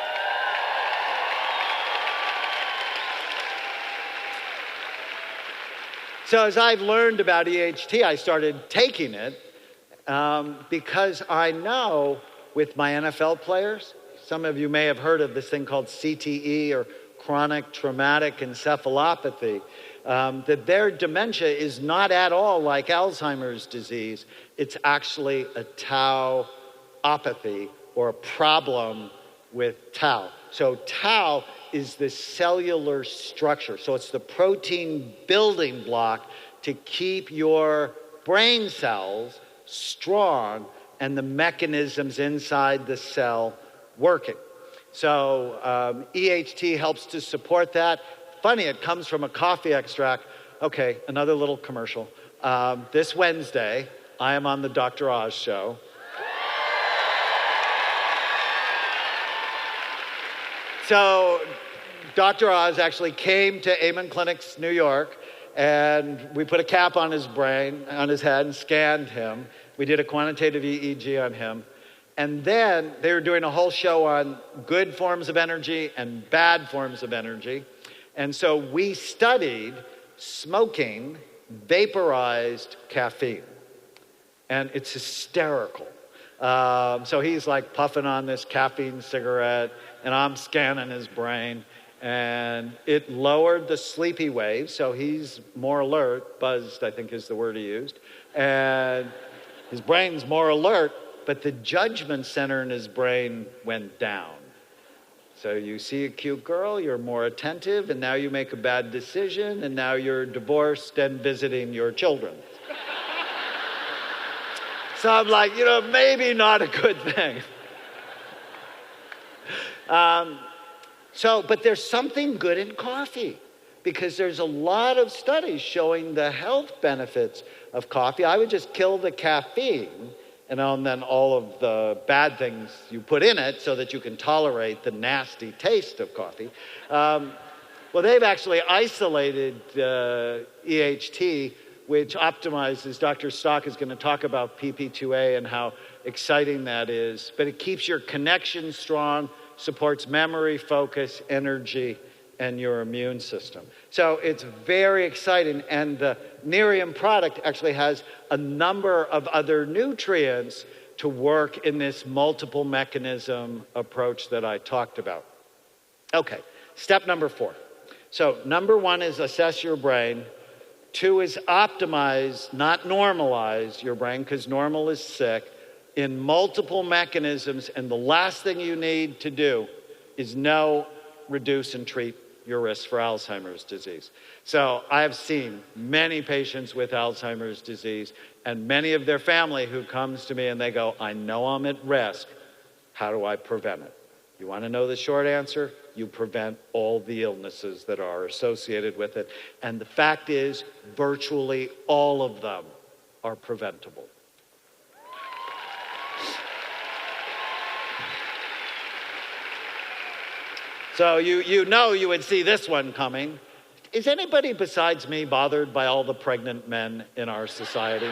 So as I've learned about EHT, I started taking it because I know with my NFL players, some of you may have heard of this thing called CTE, or chronic traumatic encephalopathy, that their dementia is not at all like Alzheimer's disease. It's actually a tauopathy, or a problem with tau. So tau is the cellular structure. So it's the protein building block to keep your brain cells strong and the mechanisms inside the cell working. So EHT helps to support that. Funny, it comes from a coffee extract. Okay, another little commercial. This Wednesday, I am on the Dr. Oz show. So Dr. Oz actually came to Amen Clinics, New York, and we put a cap on his brain, on his head, and scanned him. We did a quantitative EEG on him. And then they were doing a whole show on good forms of energy and bad forms of energy. And so we studied smoking vaporized caffeine. And it's hysterical. So he's like puffing on this caffeine cigarette, and I'm scanning his brain. And it lowered the sleepy waves, so he's more alert. Buzzed, I think is the word he used. And his brain's more alert, but the judgment center in his brain went down. So you see a cute girl, you're more attentive, and now you make a bad decision, and now you're divorced and visiting your children. So I'm like, maybe not a good thing. But there's something good in coffee, because there's a lot of studies showing the health benefits of coffee. I would just kill the caffeine and then all of the bad things you put in it so that you can tolerate the nasty taste of coffee. Well, they've actually isolated EHT, which optimizes, Dr. Stock is going to talk about PP2A and how exciting that is, but it keeps your connection strong, supports memory, focus, energy, and your immune system. So it's very exciting, and the Nerium product actually has a number of other nutrients to work in this multiple mechanism approach that I talked about. Okay, step number 4. So number 1 is assess your brain. 2 is optimize, not normalize your brain, because normal is sick, in multiple mechanisms. And the last thing you need to do is know, reduce, and treat your risk for Alzheimer's disease. So I've seen many patients with Alzheimer's disease and many of their family who comes to me and they go, I know I'm at risk. How do I prevent it? You want to know the short answer? You prevent all the illnesses that are associated with it. And the fact is, virtually all of them are preventable. So you would see this one coming. Is anybody besides me bothered by all the pregnant men in our society?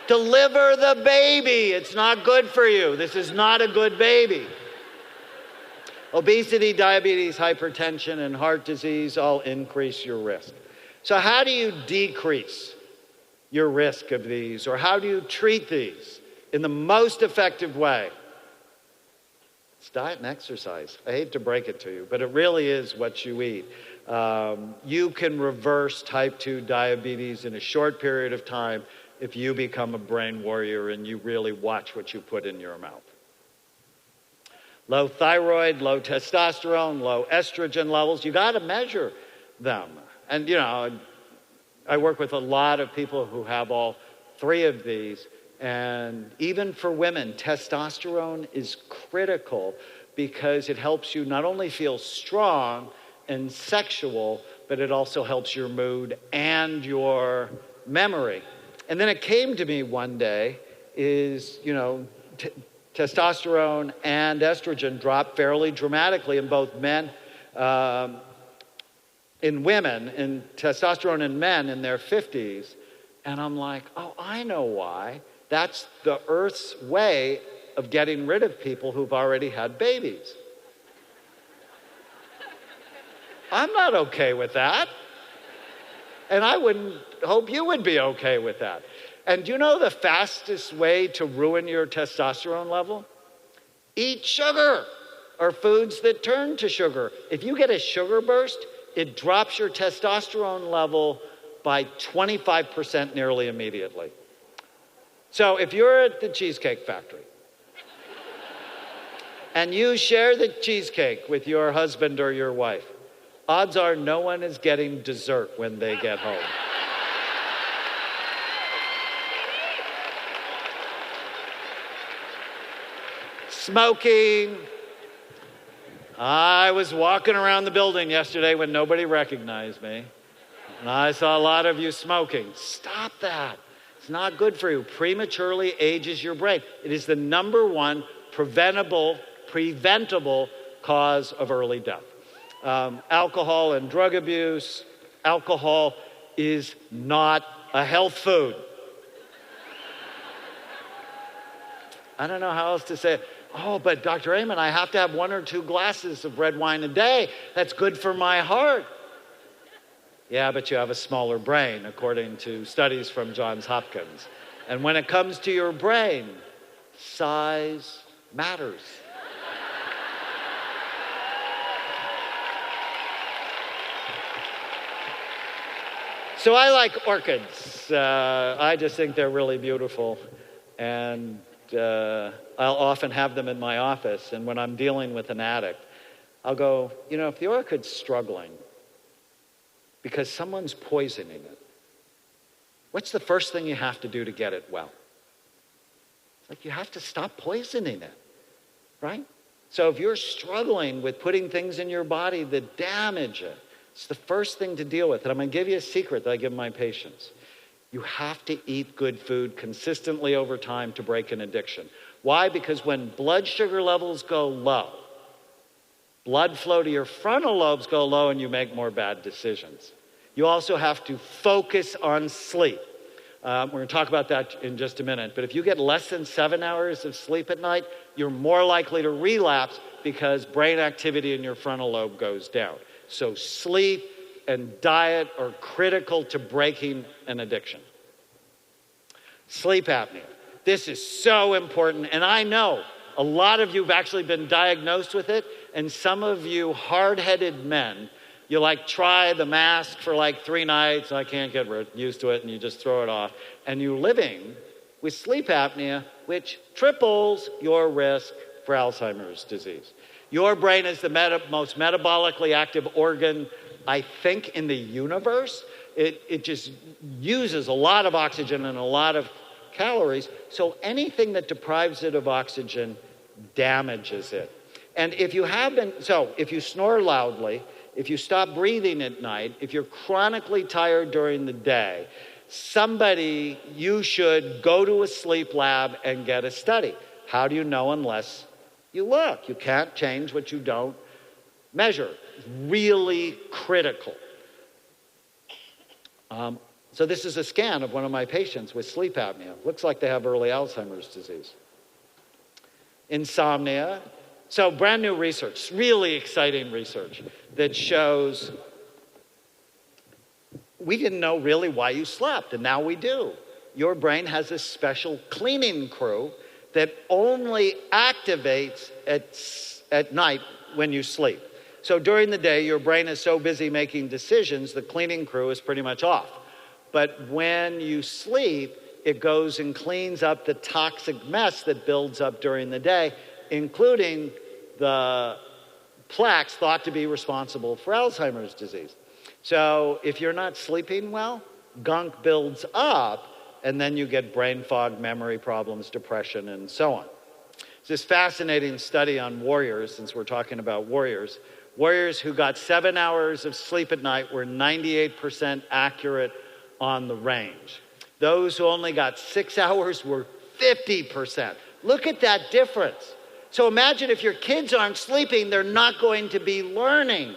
Deliver the baby. It's not good for you. This is not a good baby. Obesity, diabetes, hypertension, and heart disease all increase your risk. So how do you decrease your risk of these, or how do you treat these in the most effective way? It's diet and exercise. I hate to break it to you, but it really is what you eat. You can reverse type 2 diabetes in a short period of time if you become a brain warrior and you really watch what you put in your mouth. Low thyroid, low testosterone, low estrogen levels, you got to measure them. And, I work with a lot of people who have all 3 of these. And even for women, testosterone is critical because it helps you not only feel strong and sexual, but it also helps your mood and your memory. And then it came to me one day is, testosterone and estrogen drop fairly dramatically in both men, in women, in testosterone in men in their 50s. And I'm like, oh, I know why. That's the Earth's way of getting rid of people who've already had babies. I'm not okay with that. And I wouldn't hope you would be okay with that. And do you know the fastest way to ruin your testosterone level? Eat sugar or foods that turn to sugar. If you get a sugar burst, it drops your testosterone level by 25% nearly immediately. So if you're at the Cheesecake Factory and you share the cheesecake with your husband or your wife, odds are no one is getting dessert when they get home. Smoking. I was walking around the building yesterday when nobody recognized me, and I saw a lot of you smoking. Stop that. It's not good for you. Prematurely ages your brain. It is the #1 preventable cause of early death. Alcohol and drug abuse. Alcohol is not a health food. I don't know how else to say it. Oh, but Dr. Amen, I have to have 1 or 2 glasses of red wine a day. That's good for my heart. Yeah, but you have a smaller brain, according to studies from Johns Hopkins. And when it comes to your brain, size matters. So I like orchids. I just think they're really beautiful. And I'll often have them in my office. And when I'm dealing with an addict, I'll go, you know, if the orchid's struggling because someone's poisoning it, what's the first thing you have to do to get it well? It's like you have to stop poisoning it, right? So if you're struggling with putting things in your body that damage it, it's the first thing to deal with. And I'm going to give you a secret that I give my patients. You have to eat good food consistently over time to break an addiction. Why? Because when blood sugar levels go low, blood flow to your frontal lobes go low and you make more bad decisions. You also have to focus on sleep. We're going to talk about that in just a minute. But if you get less than 7 hours of sleep at night, you're more likely to relapse because brain activity in your frontal lobe goes down. So sleep and diet are critical to breaking an addiction. Sleep apnea. This is so important. And I know a lot of you have actually been diagnosed with it. And some of you hard-headed men, you like try the mask for like 3 nights. I can't get used to it. And you just throw it off. And you're living with sleep apnea, which triples your risk for Alzheimer's disease. Your brain is the most metabolically active organ, I think, in the universe. It just uses a lot of oxygen and a lot of calories. So anything that deprives it of oxygen damages it. And if you snore loudly, if you stop breathing at night, if you're chronically tired during the day, you should go to a sleep lab and get a study. How do you know unless you look? You can't change what you don't measure. Really critical. So this is a scan of one of my patients with sleep apnea. Looks like they have early Alzheimer's disease. Insomnia. So brand new research, really exciting research that shows we didn't know really why you slept, and now we do. Your brain has a special cleaning crew that only activates at night when you sleep. So during the day, your brain is so busy making decisions, the cleaning crew is pretty much off. But when you sleep, it goes and cleans up the toxic mess that builds up during the day, including the plaques thought to be responsible for Alzheimer's disease. So if you're not sleeping well, gunk builds up, and then you get brain fog, memory problems, depression, and so on. It's this fascinating study on warriors, since we're talking about warriors. Warriors who got 7 hours of sleep at night were 98% accurate on the range. Those who only got 6 hours were 50%. Look at that difference. So imagine if your kids aren't sleeping, they're not going to be learning.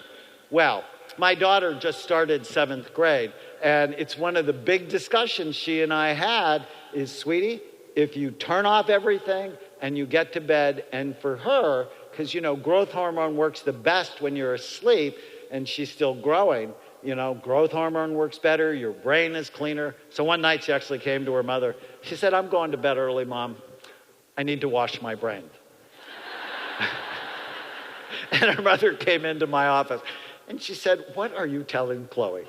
Well, my daughter just started 7th grade, and it's one of the big discussions she and I had is, sweetie, if you turn off everything and you get to bed, and for her, because, growth hormone works the best when you're asleep and she's still growing, growth hormone works better, your brain is cleaner. So one night she actually came to her mother. She said, I'm going to bed early, Mom. I need to wash my brain. And her mother came into my office and she said, what are you telling Chloe?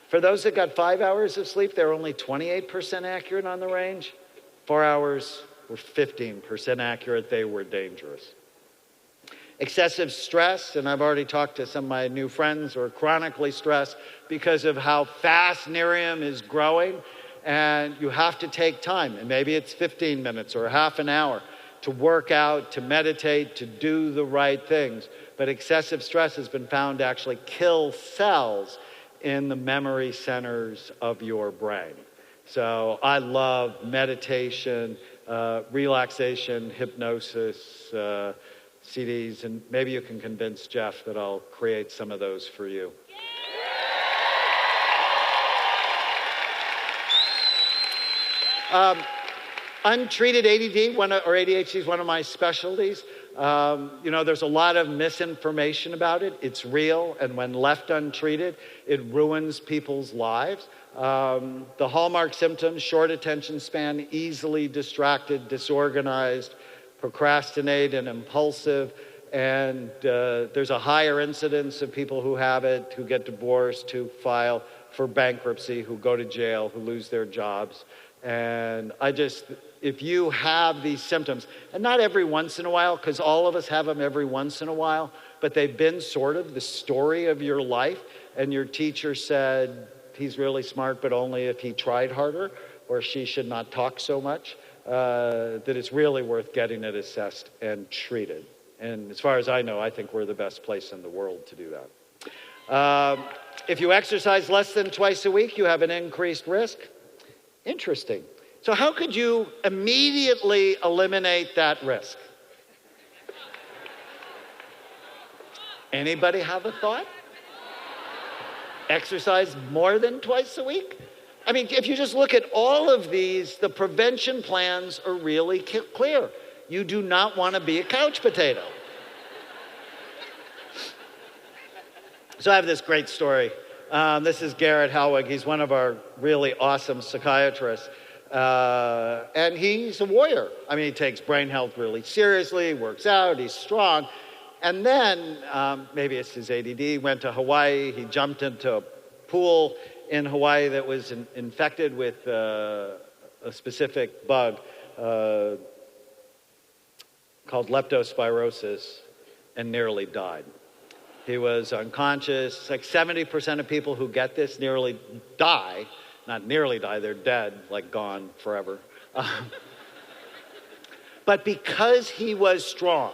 For those that got 5 hours of sleep, they're only 28% accurate on the range. 4 hours were 15% accurate. They were dangerous. Excessive stress, and I've already talked to some of my new friends who are chronically stressed because of how fast Nerium is growing, and you have to take time, and maybe it's 15 minutes or half an hour to work out, to meditate, to do the right things. But excessive stress has been found to actually kill cells in the memory centers of your brain. So I love meditation, relaxation, hypnosis, CDs, and maybe you can convince Jeff that I'll create some of those for you. Untreated ADD or ADHD is one of my specialties. There's a lot of misinformation about it. It's real, and when left untreated, it ruins people's lives. The hallmark symptoms: short attention span, easily distracted, disorganized, procrastinate, and impulsive. And there's a higher incidence of people who have it, who get divorced, who file for bankruptcy, who go to jail, who lose their jobs. And if you have these symptoms, and not every once in a while, because all of us have them every once in a while, but they've been sort of the story of your life, and your teacher said, he's really smart, but only if he tried harder, or she should not talk so much, that it's really worth getting it assessed and treated. And as far as I know, I think we're the best place in the world to do that. If you exercise less than twice a week, you have an increased risk. Interesting. So how could you immediately eliminate that risk? Anybody have a thought? Exercise more than twice a week? I mean, if you just look at all of these, the prevention plans are really clear. You do not want to be a couch potato. So I have this great story. This is Garrett Howig. He's one of our really awesome psychiatrists. And he's a warrior. I mean, he takes brain health really seriously, works out, he's strong. And then, maybe it's his ADD, went to Hawaii. He jumped into a pool in Hawaii that was infected with a specific bug called leptospirosis and nearly died. He was unconscious. Like 70% of people who get this nearly die. Not nearly die, they're dead, like gone forever. But because he was strong,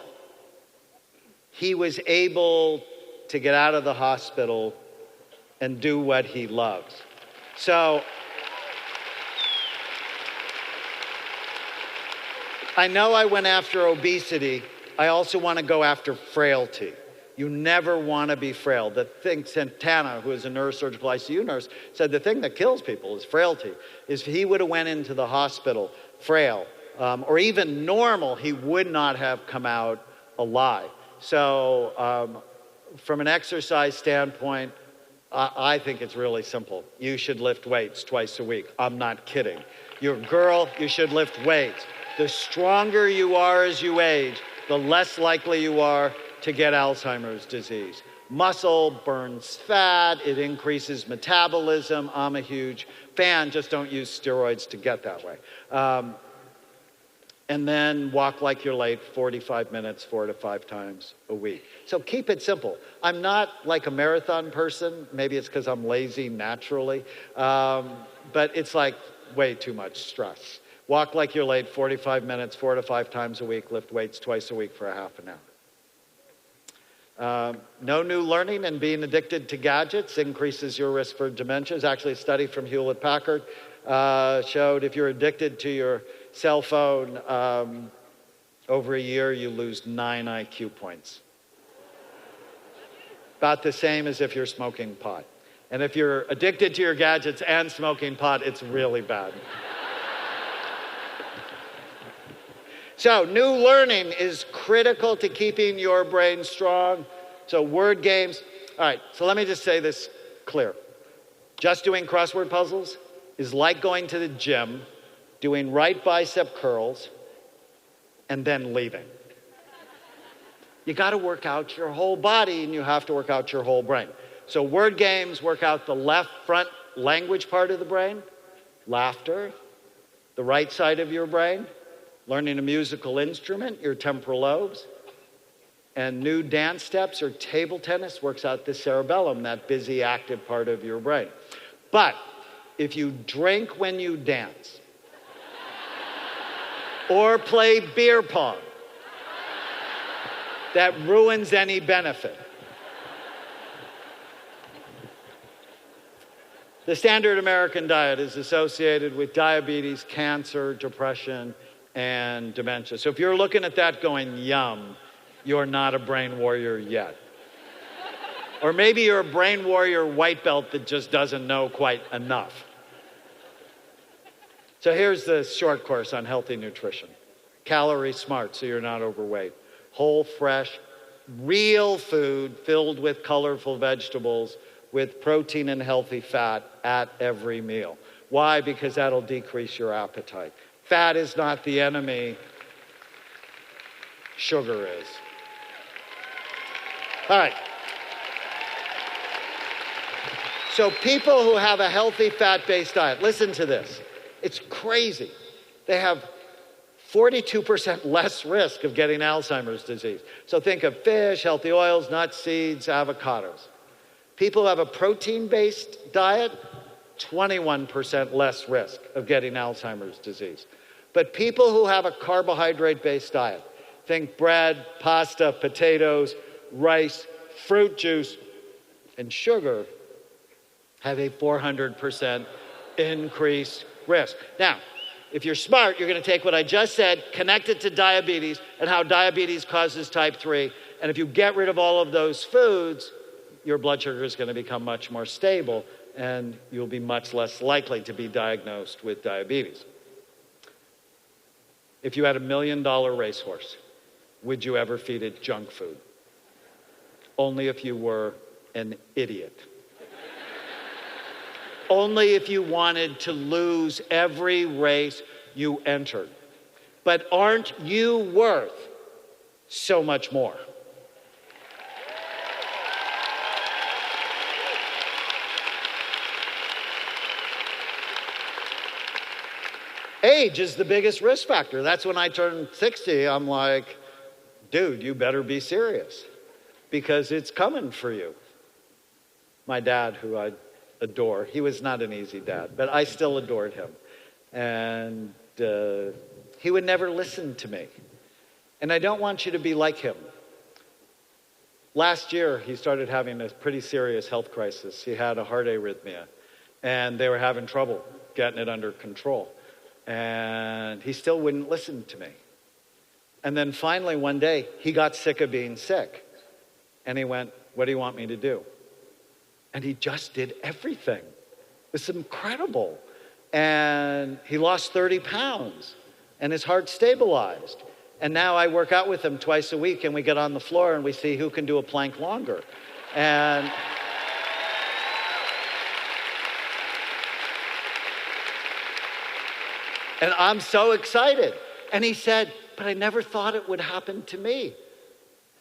he was able to get out of the hospital and do what he loves. So I know I went after obesity. I also want to go after frailty. You never want to be frail. The thing, Santana, who is a neurosurgical ICU nurse, said the thing that kills people is frailty. If he would have went into the hospital frail, or even normal, he would not have come out alive. So from an exercise standpoint, I think it's really simple. You should lift weights twice a week. I'm not kidding. You're a girl, you should lift weights. The stronger you are as you age, the less likely you are to get Alzheimer's disease. Muscle burns fat, it increases metabolism. I'm a huge fan, just don't use steroids to get that way. And then walk like you're late 45 minutes, 4 to 5 times a week. So keep it simple. I'm not like a marathon person. Maybe it's because I'm lazy naturally. But it's like way too much stress. Walk like you're late 45 minutes, 4 to 5 times a week. Lift weights twice a week for a half an hour. No new learning and being addicted to gadgets increases your risk for dementia. There's actually a study from Hewlett-Packard showed if you're addicted to your cell phone, over a year you lose 9 IQ points. About the same as if you're smoking pot. And if you're addicted to your gadgets and smoking pot, it's really bad. So new learning is critical to keeping your brain strong. So word games. All right, so let me just say this clear. Just doing crossword puzzles is like going to the gym, doing right bicep curls, and then leaving. You got to work out your whole body, and you have to work out your whole brain. So word games work out the left front language part of the brain, laughter, the right side of your brain, learning a musical instrument, your temporal lobes, and new dance steps or table tennis works out the cerebellum, that busy, active part of your brain. But if you drink when you dance, or play beer pong, that ruins any benefit. The standard American diet is associated with diabetes, cancer, depression, and dementia. So if you're looking at that going, yum, you're not a brain warrior yet. Or maybe you're a brain warrior white belt that just doesn't know quite enough. So here's the short course on healthy nutrition. Calorie smart, so you're not overweight. Whole, fresh, real food filled with colorful vegetables with protein and healthy fat at every meal. Why? Because that'll decrease your appetite. Fat is not the enemy. Sugar is. All right. So people who have a healthy fat-based diet, listen to this. It's crazy. They have 42% less risk of getting Alzheimer's disease. So think of fish, healthy oils, nuts, seeds, avocados. People who have a protein-based diet, 21% less risk of getting Alzheimer's disease. But people who have a carbohydrate-based diet, think bread, pasta, potatoes, rice, fruit juice, and sugar, have a 400% increased risk. Now, if you're smart, you're going to take what I just said, connect it to diabetes and how diabetes causes type 3. And if you get rid of all of those foods, your blood sugar is going to become much more stable and you'll be much less likely to be diagnosed with diabetes. If you had $1 million racehorse, would you ever feed it junk food? Only if you were an idiot. Only if you wanted to lose every race you entered. But aren't you worth so much more? Age is the biggest risk factor. That's when I turned 60, I'm like, dude, you better be serious because it's coming for you. My dad, who I adore, he was not an easy dad, but I still adored him. And he would never listen to me. And I don't want you to be like him. Last year, he started having a pretty serious health crisis. He had a heart arrhythmia, and they were having trouble getting it under control. And he still wouldn't listen to me. And then finally one day, he got sick of being sick. And he went, what do you want me to do? And he just did everything. It's incredible. And he lost 30 pounds. And his heart stabilized. And now I work out with him twice a week. And we get on the floor and we see who can do a plank longer. And I'm so excited. And he said, but I never thought it would happen to me.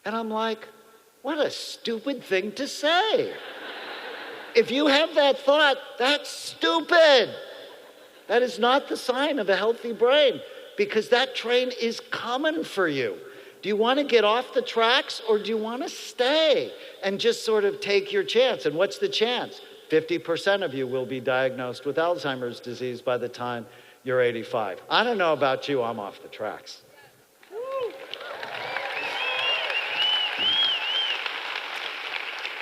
And I'm like, what a stupid thing to say. If you have that thought, that's stupid. That is not the sign of a healthy brain because that train is coming for you. Do you want to get off the tracks or do you want to stay and just sort of take your chance? And what's the chance? 50% of you will be diagnosed with Alzheimer's disease by the time you're 85. I don't know about you, I'm off the tracks.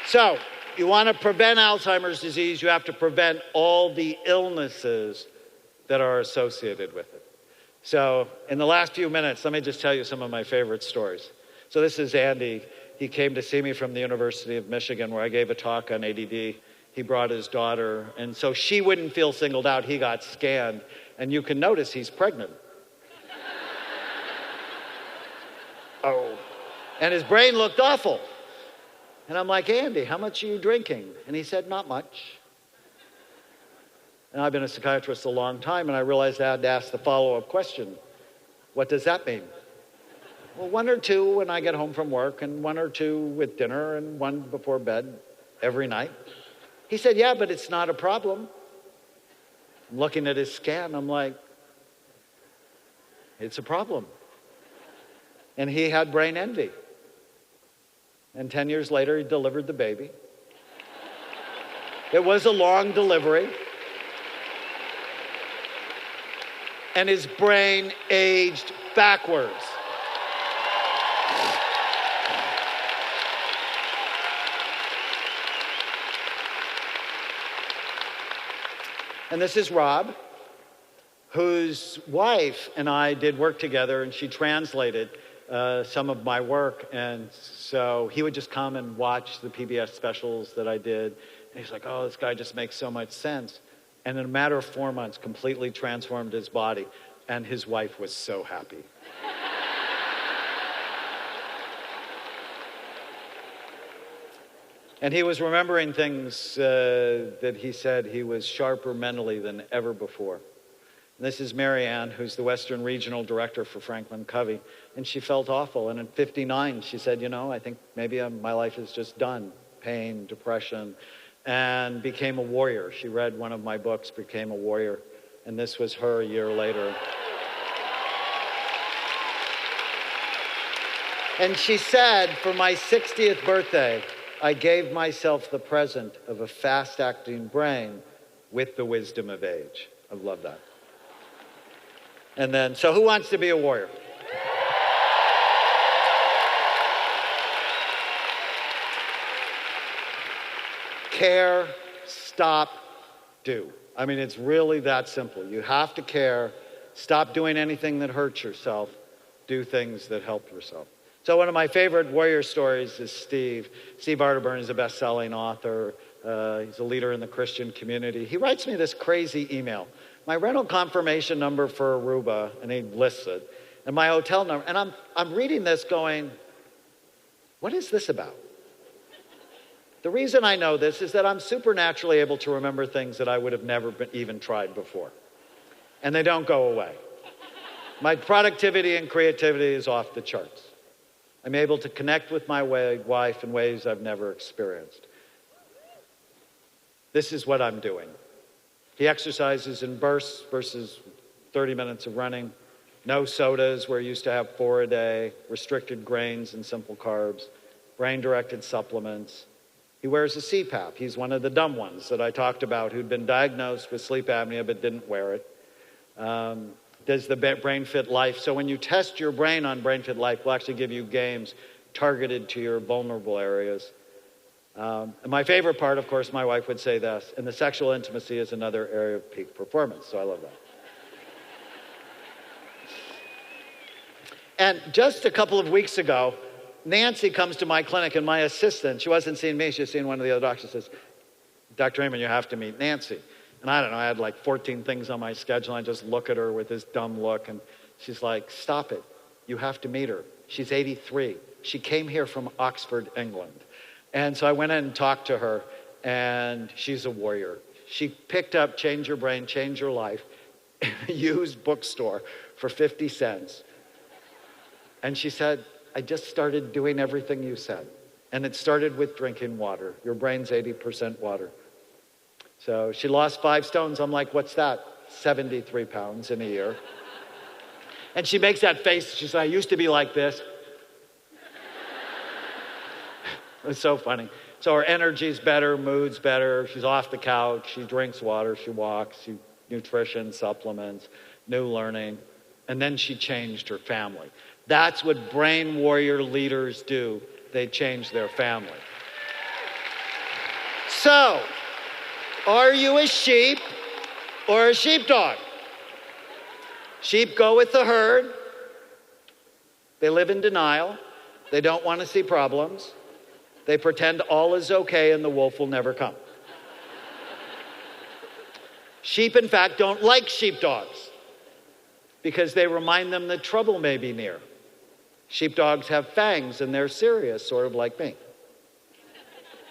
So, you want to prevent Alzheimer's disease, you have to prevent all the illnesses that are associated with it. So, in the last few minutes, let me just tell you some of my favorite stories. So this is Andy. He came to see me from the University of Michigan where I gave a talk on ADD. He brought his daughter, and so she wouldn't feel singled out. He got scanned, and you can notice he's pregnant. Oh. And his brain looked awful. And I'm like, Andy, how much are you drinking? And he said, not much. And I've been a psychiatrist a long time, and I realized I had to ask the follow-up question. What does that mean? Well, 1 or 2 when I get home from work, and 1 or 2 with dinner, and 1 before bed every night. He said, yeah, but it's not a problem. I'm looking at his scan, I'm like, it's a problem. And he had brain envy. And 10 years later, he delivered the baby. It was a long delivery. And his brain aged backwards. And this is Rob, whose wife and I did work together, and she translated some of my work. And so he would just come and watch the PBS specials that I did. And he's like, oh, this guy just makes so much sense. And in a matter of 4 months, completely transformed his body. And his wife was so happy. And he was remembering things that he said he was sharper mentally than ever before. And this is Mary Ann, who's the Western Regional Director for Franklin Covey. And she felt awful. And at 59, she said, you know, I think maybe my life is just done. Pain, depression, and became a warrior. She read one of my books, became a warrior. And this was her a year later. And she said, for my 60th birthday, I gave myself the present of a fast-acting brain with the wisdom of age. I love that. And then, so who wants to be a warrior? Care, stop, do. I mean, it's really that simple. You have to care, stop doing anything that hurts yourself, do things that help yourself. So one of my favorite warrior stories is Steve. Steve Arterburn is a best-selling author. He's a leader in the Christian community. He writes me this crazy email. My rental confirmation number for Aruba, and he lists it, and my hotel number. And I'm reading this going, what is this about? The reason I know this is that I'm supernaturally able to remember things that I would have never even tried before. And they don't go away. My productivity and creativity is off the charts. I'm able to connect with my wife in ways I've never experienced. This is what I'm doing. He exercises in bursts versus 30 minutes of running. No sodas, where he used to have 4 a day. Restricted grains and simple carbs. Brain-directed supplements. He wears a CPAP. He's one of the dumb ones that I talked about who'd been diagnosed with sleep apnea but didn't wear it. Does the Brain Fit Life. So when you test your brain on Brain Fit Life, we'll actually give you games targeted to your vulnerable areas. And my favorite part, of course, my wife would say this, and the sexual intimacy is another area of peak performance. So I love that. And just a couple of weeks ago, Nancy comes to my clinic, and my assistant, she wasn't seeing me, she was seeing one of the other doctors, says, Dr. Amen, you have to meet Nancy. And I don't know, I had like 14 things on my schedule. I just look at her with this dumb look, and she's like, stop it. You have to meet her. She's 83. She came here from Oxford, England. And so I went in and talked to her, and she's a warrior. She picked up Change Your Brain, Change Your Life in a used bookstore for 50 cents. And she said, I just started doing everything you said. And it started with drinking water. Your brain's 80% water. So she lost 5 stones. I'm like, what's that? 73 pounds in a year. And she makes that face. She said, I used to be like this. It's so funny. So her energy's better, mood's better. She's off the couch. She drinks water. She walks. Nutrition, supplements, new learning. And then she changed her family. That's what brain warrior leaders do. They change their family. So, are you a sheep or a sheepdog? Sheep go with the herd. They live in denial. They don't want to see problems. They pretend all is okay and the wolf will never come. Sheep, in fact, don't like sheepdogs because they remind them that trouble may be near. Sheepdogs have fangs and they're serious, sort of like me.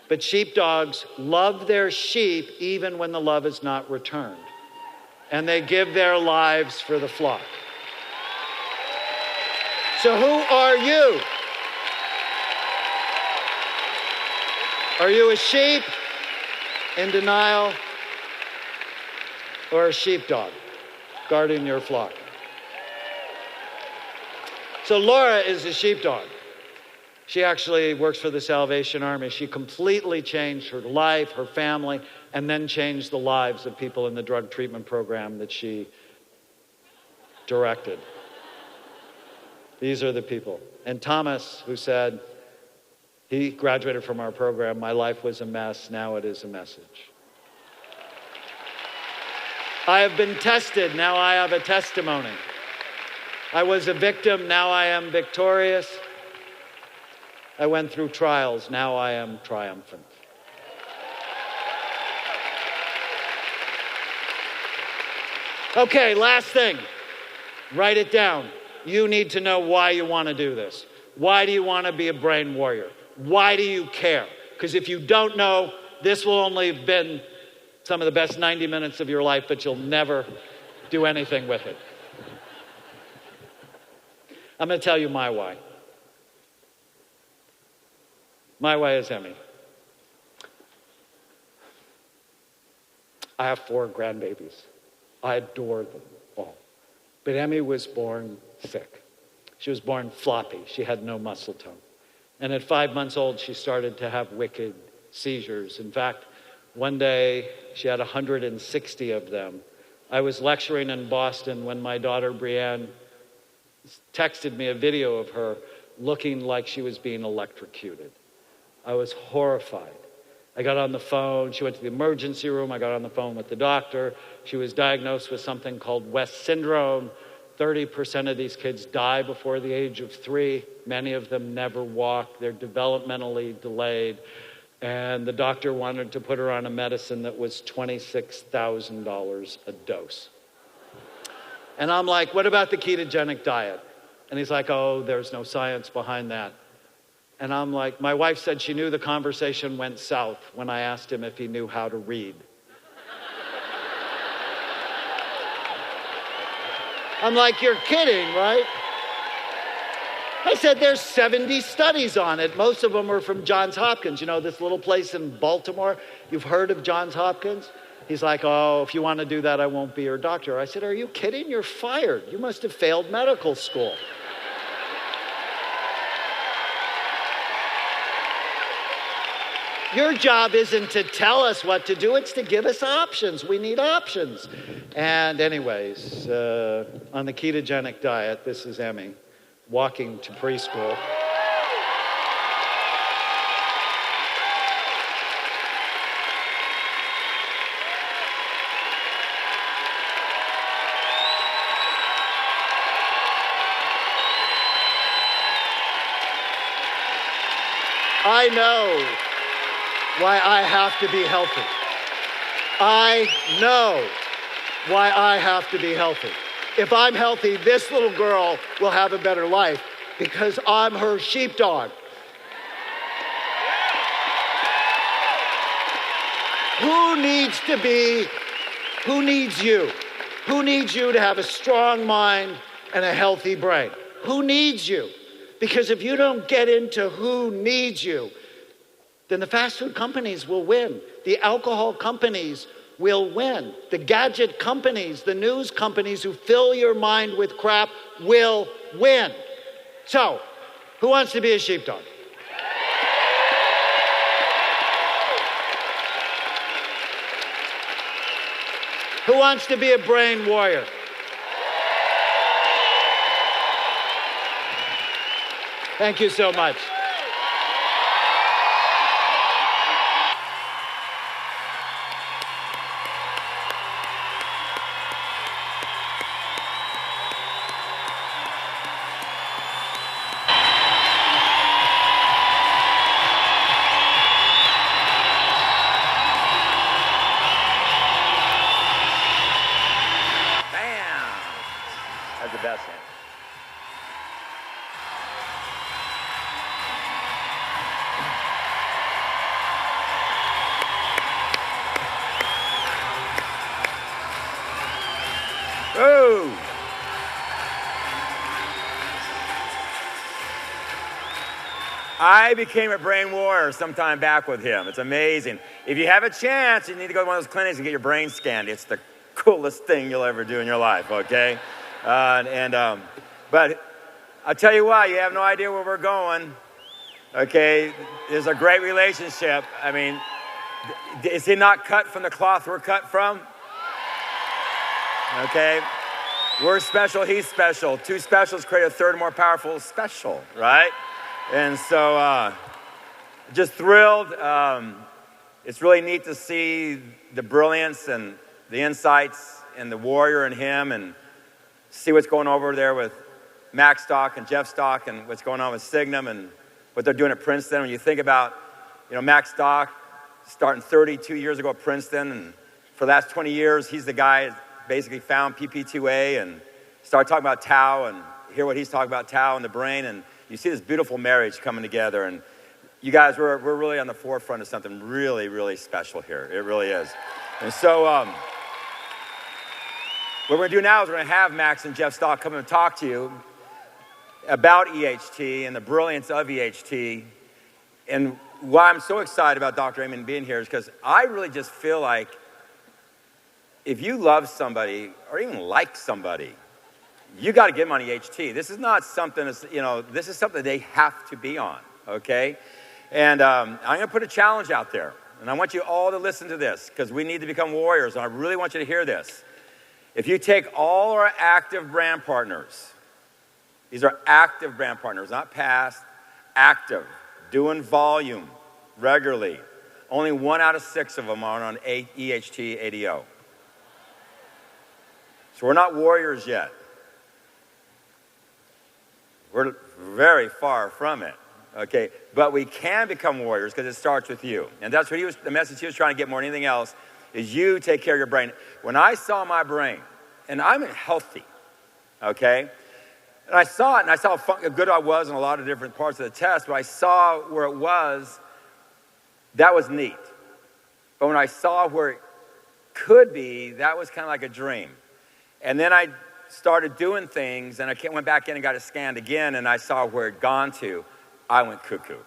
But sheepdogs love their sheep even when the love is not returned. And they give their lives for the flock. So who are you? Are you a sheep in denial or a sheepdog guarding your flock? So Laura is a sheepdog. She actually works for the Salvation Army. She completely changed her life, her family, and then changed the lives of people in the drug treatment program that she directed. These are the people. And Thomas, who said, he graduated from our program, my life was a mess, now it is a message. I have been tested, now I have a testimony. I was a victim, now I am victorious. I went through trials, now I am triumphant. Okay, last thing. Write it down. You need to know why you want to do this. Why do you want to be a brain warrior? Why do you care? Because if you don't know, this will only have been some of the best 90 minutes of your life, but you'll never do anything with it. I'm going to tell you my why. My why is Emmy. I have 4 grandbabies. I adore them all. But Emmy was born sick. She was born floppy. She had no muscle tone. And at 5 months old, she started to have wicked seizures. In fact, one day, she had 160 of them. I was lecturing in Boston when my daughter Brianne texted me a video of her looking like she was being electrocuted. I was horrified. I got on the phone. She went to the emergency room. I got on the phone with the doctor. She was diagnosed with something called West syndrome. 30% of these kids die before the age of 3. Many of them never walk. They're developmentally delayed. And the doctor wanted to put her on a medicine that was $26,000 a dose. And I'm like, what about the ketogenic diet? And he's like, oh, there's no science behind that. And I'm like, my wife said she knew the conversation went south when I asked him if he knew how to read. I'm like, you're kidding, right? I said, there's 70 studies on it. Most of them are from Johns Hopkins. You know, this little place in Baltimore. You've heard of Johns Hopkins? He's like, oh, if you want to do that, I won't be your doctor. I said, are you kidding? You're fired. You must have failed medical school. Your job isn't to tell us what to do, it's to give us options. We need options. And anyways, on the ketogenic diet, this is Emmy, walking to preschool. I know why I have to be healthy. I know why I have to be healthy. If I'm healthy, this little girl will have a better life because I'm her sheepdog. Who needs you? Who needs you to have a strong mind and a healthy brain? Who needs you? Because if you don't get into who needs you, then the fast food companies will win. The alcohol companies will win. The gadget companies, the news companies who fill your mind with crap will win. So, who wants to be a sheepdog? Who wants to be a brain warrior? Thank you so much. That's the best thing. Oh! I became a brain warrior sometime back with him. It's amazing. If you have a chance, you need to go to one of those clinics and get your brain scanned. It's the coolest thing you'll ever do in your life, okay? But I'll tell you what, you have no idea where we're going, okay? There's a great relationship. I mean, is he not cut from the cloth we're cut from? Okay? We're special, he's special. Two specials create a third more powerful special, right? And so, just thrilled. It's really neat to see the brilliance and the insights and the warrior in him and see what's going over there with Max Stock and Jeff Stock and what's going on with Signum and what they're doing at Princeton. When you think about, Max Stock starting 32 years ago at Princeton, and for the last 20 years, he's the guy that basically found PP2A and started talking about tau and hear what he's talking about tau in the brain, and you see this beautiful marriage coming together. And you guys, we're really on the forefront of something really, really special here. It really is. And so what we're going to do now is we're going to have Max and Jeff Stock come and talk to you about EHT and the brilliance of EHT. And why I'm so excited about Dr. Amen being here is because I really just feel like if you love somebody or even like somebody, you got to get them on EHT. This is not something that's, this is something they have to be on, okay? And I'm going to put a challenge out there. And I want you all to listen to this because we need to become warriors. And I really want you to hear this. If you take all our active brand partners, these are active brand partners, not past, active, doing volume regularly. Only 1 out of 6 of them are on EHT ADO. So we're not warriors yet. We're very far from it, okay? But we can become warriors because it starts with you. And that's what the message he was trying to get more than anything else is you take care of your brain. When I saw my brain, and I'm healthy, okay? And I saw it, and I saw how good I was in a lot of different parts of the test, but I saw where it was, that was neat. But when I saw where it could be, that was kind of like a dream. And then I started doing things, and I went back in and got it scanned again, and I saw where it had gone to. I went cuckoo.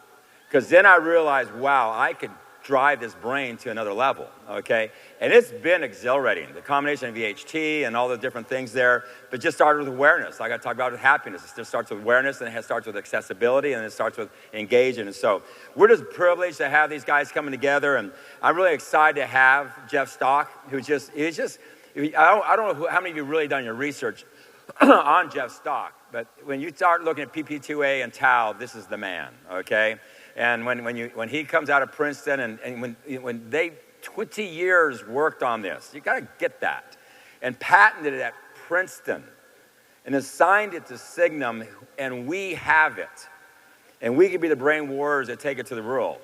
Because then I realized, wow, I could drive this brain to another level, okay? And it's been exhilarating, the combination of VHT and all the different things there, but just started with awareness. Like I talked about with happiness. It just starts with awareness, and it starts with accessibility, and it starts with engaging. And so we're just privileged to have these guys coming together, and I'm really excited to have Jeff Stock, I don't know how many of you really done your research on Jeff Stock, but when you start looking at PP2A and tau, this is the man, okay? And when he comes out of Princeton and when they 20 years worked on this, you got to get that, and patented it at Princeton and assigned it to Signum, and we have it. And we can be the brain warriors that take it to the world.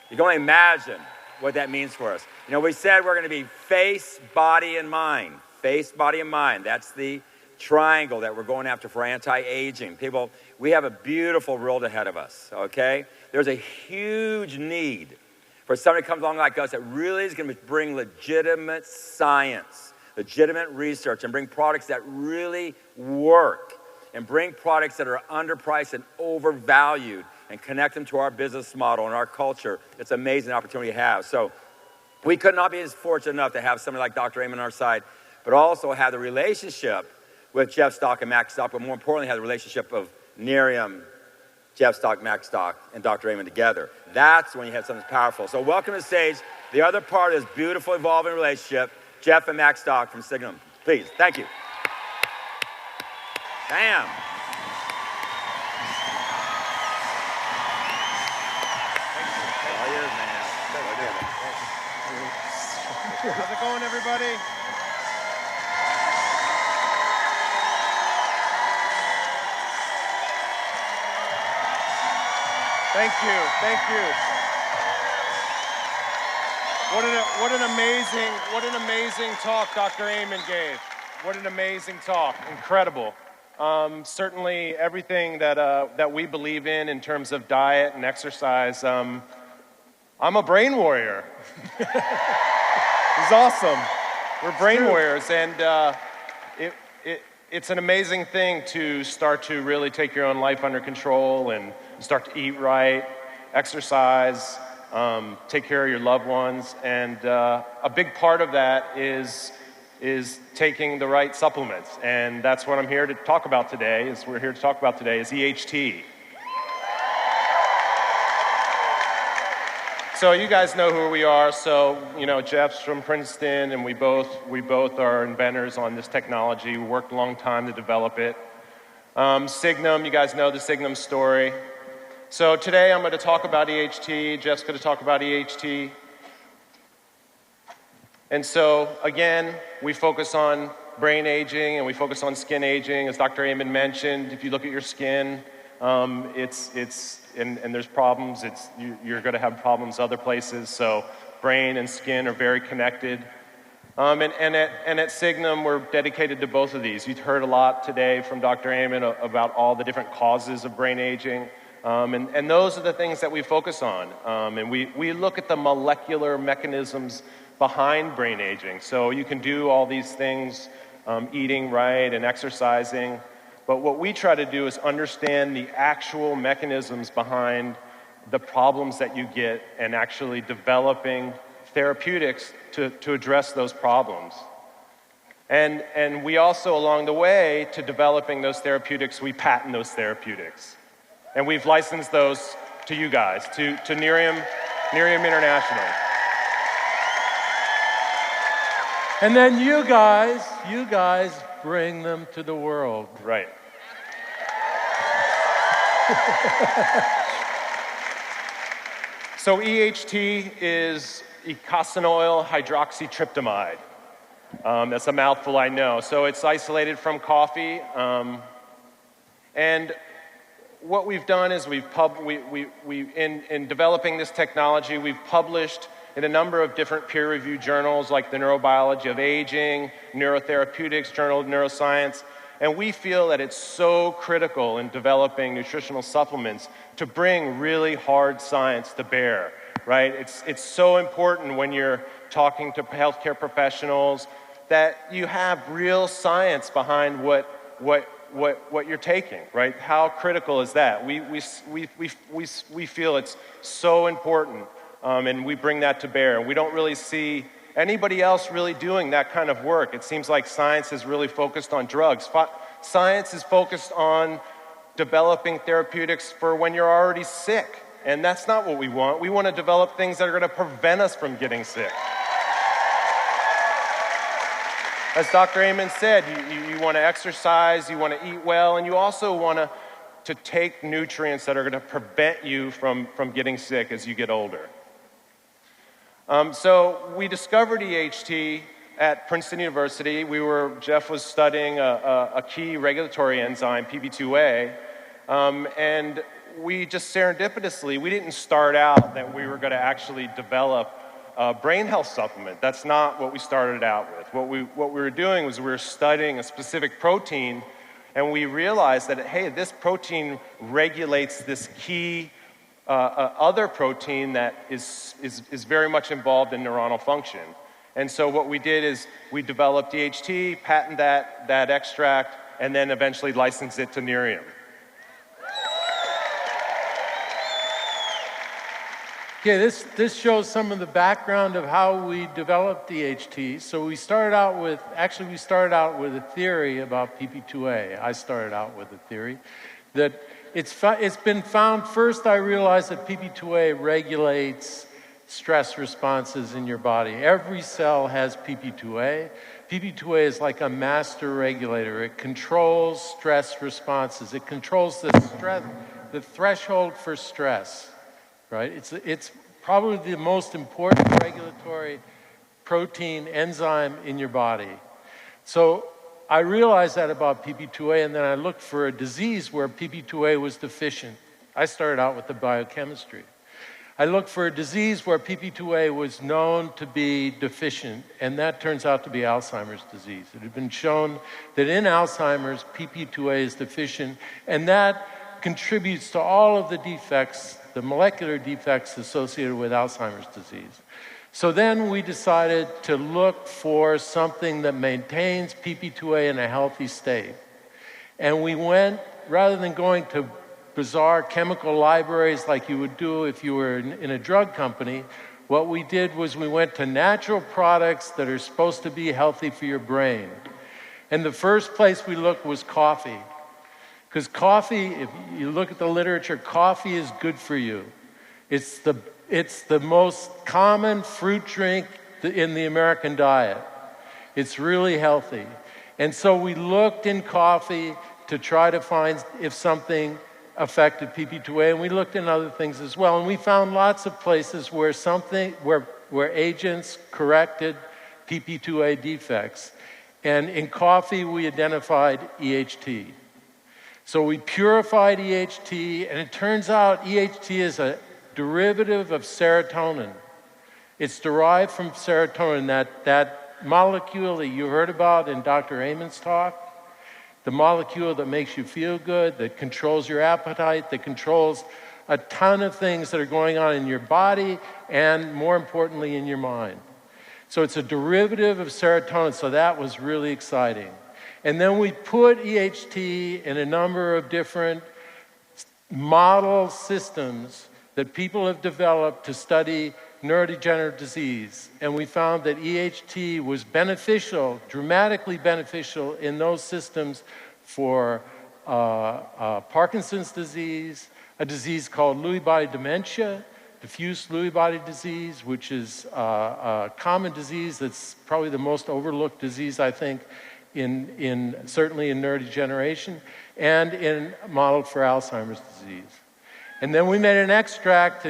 You can only imagine what that means for us. We said we're going to be face, body, and mind. Face, body, and mind. That's the triangle that we're going after for anti-aging. People, we have a beautiful world ahead of us, okay? There's a huge need for somebody that comes along like us that really is going to bring legitimate science, legitimate research, and bring products that really work, and bring products that are underpriced and overvalued, and connect them to our business model and our culture. It's an amazing opportunity to have. So we could not be as fortunate enough to have somebody like Dr. Amen on our side, but also have the relationship with Jeff Stock and Max Stock, but more importantly, have the relationship of Nerium, Jeff Stock, Max Stock, and Dr. Amen together. That's when you have something powerful. So welcome to the stage, the other part of this beautiful, evolving relationship, Jeff and Max Stock from Signum. Please, thank you. Bam. All yours, man. How's it going, everybody? Thank you. What an amazing talk Dr. Amen gave. What an amazing talk, incredible. Certainly everything that we believe in terms of diet and exercise. I'm a brain warrior. It's awesome. We're brain warriors, and it's an amazing thing to start to really take your own life under control and start to eat right, exercise, take care of your loved ones, and a big part of that is taking the right supplements, and that's what I'm here to talk about today. Is EHT. So you guys know who we are. So Jeff's from Princeton, and we both are inventors on this technology. We worked a long time to develop it. Signum, you guys know the Signum story. So today I'm going to talk about EHT. Jeff's going to talk about EHT. And so, again, we focus on brain aging and we focus on skin aging. As Dr. Amen mentioned, if you look at your skin, and there's problems, you're going to have problems other places. So brain and skin are very connected. And at Signum, we're dedicated to both of these. You've heard a lot today from Dr. Amen about all the different causes of brain aging. And those are the things that we focus on. And we look at the molecular mechanisms behind brain aging. So you can do all these things, eating right and exercising. But what we try to do is understand the actual mechanisms behind the problems that you get and actually developing therapeutics to address those problems. And we also, along the way to developing those therapeutics, we patent those therapeutics. And we've licensed those to you guys, to Nerium International. And then you guys bring them to the world. Right. So EHT is eicosanoyl hydroxytryptamide. That's a mouthful, I know. So it's isolated from coffee. And what we've done is in developing this technology, we've published in a number of different peer-reviewed journals like the Neurobiology of Aging, Neurotherapeutics, Journal of Neuroscience. And we feel that it's so critical in developing nutritional supplements to bring really hard science to bear, right? It's so important when you're talking to healthcare professionals that you have real science behind what you're taking, right? How critical is that? We feel it's so important, and we bring that to bear. We don't really see anybody else really doing that kind of work. It seems like science is really focused on drugs. Science is focused on developing therapeutics for when you're already sick, and that's not what we want. We want to develop things that are going to prevent us from getting sick. As Dr. Amen said, you want to exercise, you want to eat well, and you also want to take nutrients that are going to prevent you from getting sick as you get older. So we discovered EHT at Princeton University. Jeff was studying a key regulatory enzyme, PB2A, and we just serendipitously, we didn't start out that we were going to actually develop a brain health supplement. That's not what we started out with. What we were doing was we were studying a specific protein, and we realized that, hey, this protein regulates this key other protein that is very much involved in neuronal function. And so what we did is we developed DHT, patent that extract, and then eventually licensed it to Nerium. Okay, this shows some of the background of how we developed DHT. So we started out with a theory about PP2A. I started out with a theory that it's been found. First, I realized that PP2A regulates stress responses in your body. Every cell has PP2A. PP2A is like a master regulator. It controls stress responses. It controls the threshold for stress. Right? It's probably the most important regulatory protein enzyme in your body. So I realized that about PP2A, and then I looked for a disease where PP2A was deficient. I started out with the biochemistry. I looked for a disease where PP2A was known to be deficient, and that turns out to be Alzheimer's disease. It had been shown that in Alzheimer's, PP2A is deficient, and that contributes to all of the defects, the molecular defects associated with Alzheimer's disease. So then we decided to look for something that maintains PP2A in a healthy state. And we went, rather than going to bizarre chemical libraries like you would do if you were in a drug company, what we did was we went to natural products that are supposed to be healthy for your brain. And the first place we looked was coffee. Because coffee, if you look at the literature, coffee is good for you. It's the most common fruit drink in the American diet. It's really healthy. And so we looked in coffee to try to find if something affected PP2A, and we looked in other things as well. And we found lots of places where agents corrected PP2A defects. And in coffee, we identified EHT. So we purified EHT, and it turns out EHT is a derivative of serotonin. It's derived from serotonin, that molecule that you heard about in Dr. Amen's talk, the molecule that makes you feel good, that controls your appetite, that controls a ton of things that are going on in your body and, more importantly, in your mind. So it's a derivative of serotonin, so that was really exciting. And then we put EHT in a number of different model systems that people have developed to study neurodegenerative disease. And we found that EHT was beneficial, dramatically beneficial in those systems for Parkinson's disease, a disease called Lewy body dementia, diffuse Lewy body disease, which is a common disease that's probably the most overlooked disease, I think, certainly in neurodegeneration, and modeled for Alzheimer's disease. And then we made an extract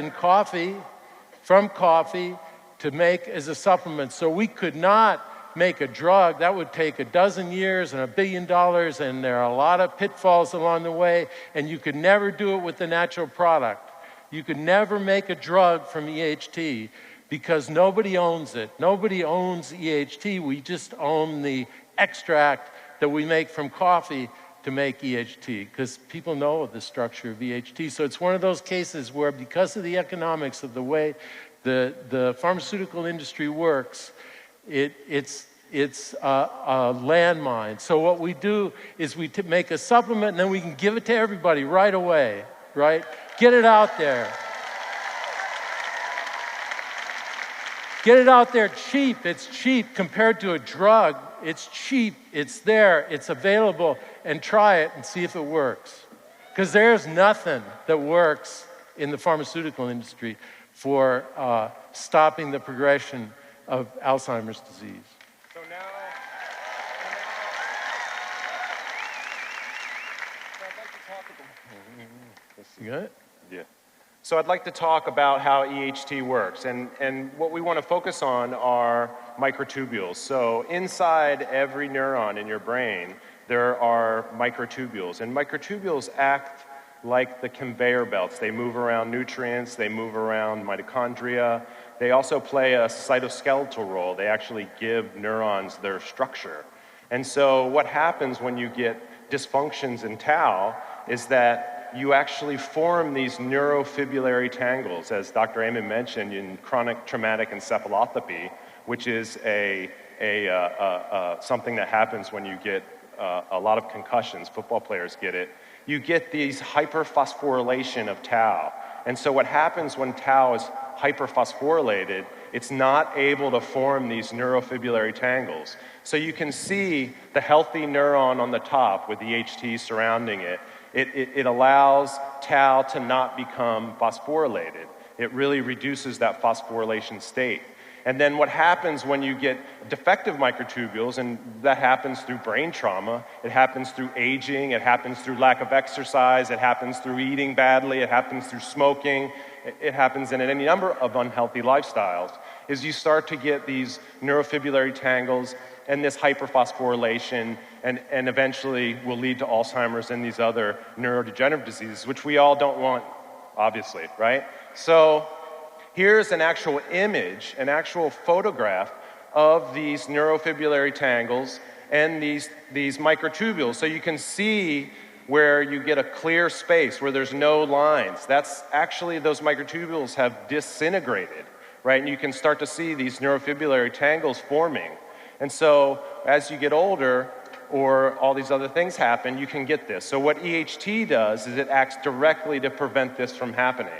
from coffee to make as a supplement. So we could not make a drug. That would take a dozen years and $1 billion, and there are a lot of pitfalls along the way, and you could never do it with the natural product. You could never make a drug from EHT because nobody owns it. Nobody owns EHT. We just own the extract that we make from coffee to make EHT, because people know the structure of EHT. So it's one of those cases where, because of the economics of the way the pharmaceutical industry works, it's a landmine. So what we do is we make a supplement, and then we can give it to everybody right away, right? Get it out there. Get it out there cheap. It's cheap compared to a drug. It's cheap, it's there, it's available, and try it and see if it works. Because there's nothing that works in the pharmaceutical industry for stopping the progression of Alzheimer's disease. So now I'd like to talk about... You got it? Yeah. So I'd like to talk about how EHT works, and what we want to focus on are microtubules. So inside every neuron in your brain, there are microtubules, and microtubules act like the conveyor belts. They move around nutrients, they move around mitochondria. They also play a cytoskeletal role. They actually give neurons their structure. And so what happens when you get dysfunctions in tau is that you actually form these neurofibrillary tangles, as Dr. Amen mentioned, in chronic traumatic encephalopathy, which is something that happens when you get a lot of concussions. Football players get it. You get these hyperphosphorylation of tau. And so what happens when tau is hyperphosphorylated, it's not able to form these neurofibrillary tangles. So you can see the healthy neuron on the top with EHT surrounding it. It allows tau to not become phosphorylated. It really reduces that phosphorylation state. And then what happens when you get defective microtubules, and that happens through brain trauma, it happens through aging, it happens through lack of exercise, it happens through eating badly, it happens through smoking, it happens in any number of unhealthy lifestyles, is you start to get these neurofibrillary tangles and this hyperphosphorylation, and eventually will lead to Alzheimer's and these other neurodegenerative diseases, which we all don't want, obviously, right? So here's an actual image, an actual photograph of these neurofibrillary tangles and these microtubules. So you can see where you get a clear space, where there's no lines. That's actually, those microtubules have disintegrated, right? And you can start to see these neurofibrillary tangles forming. And so as you get older, or all these other things happen, you can get this. So what EHT does is it acts directly to prevent this from happening.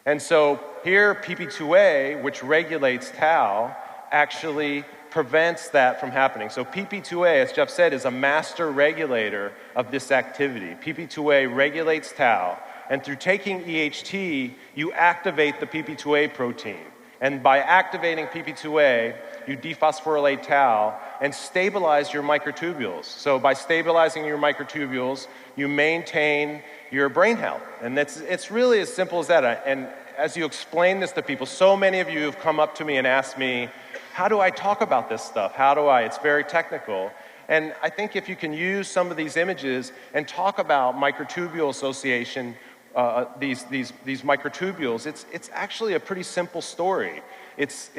And so here, PP2A, which regulates tau, actually prevents that from happening. So PP2A, as Jeff said, is a master regulator of this activity. PP2A regulates tau, and through taking EHT, you activate the PP2A protein. And by activating PP2A, you dephosphorylate tau and stabilize your microtubules. So by stabilizing your microtubules, you maintain your brain health. And it's really as simple as that. And as you explain this to people, so many of you have come up to me and asked me, how do I talk about this stuff? It's very technical. And I think if you can use some of these images and talk about microtubule association, these microtubules, it's actually a pretty simple story. It's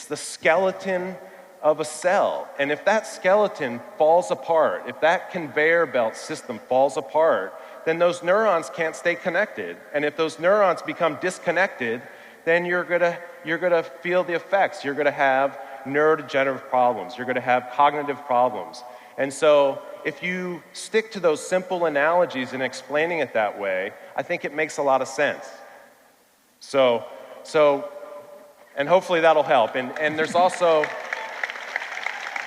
the skeleton of a cell. And if that skeleton falls apart, if that conveyor belt system falls apart, then those neurons can't stay connected. And if those neurons become disconnected, then you're gonna feel the effects. You're gonna have neurodegenerative problems. You're gonna have cognitive problems. And so if you stick to those simple analogies and explaining it that way, I think it makes a lot of sense. So and hopefully that'll help. And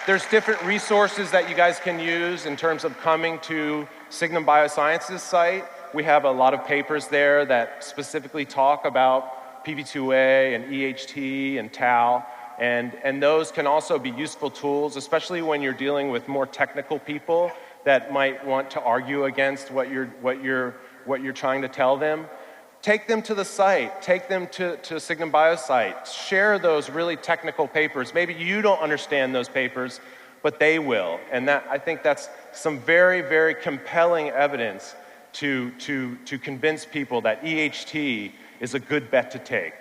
there's different resources that you guys can use in terms of coming to Signum Biosciences site. We have a lot of papers there that specifically talk about PP2A and EHT and tau, and those can also be useful tools, especially when you're dealing with more technical people that might want to argue against what you're trying to tell them. Take them to the site, take them to Signum Biosite, share those really technical papers. Maybe you don't understand those papers, but they will. And I think that's some very, very compelling evidence to convince people that EHT is a good bet to take.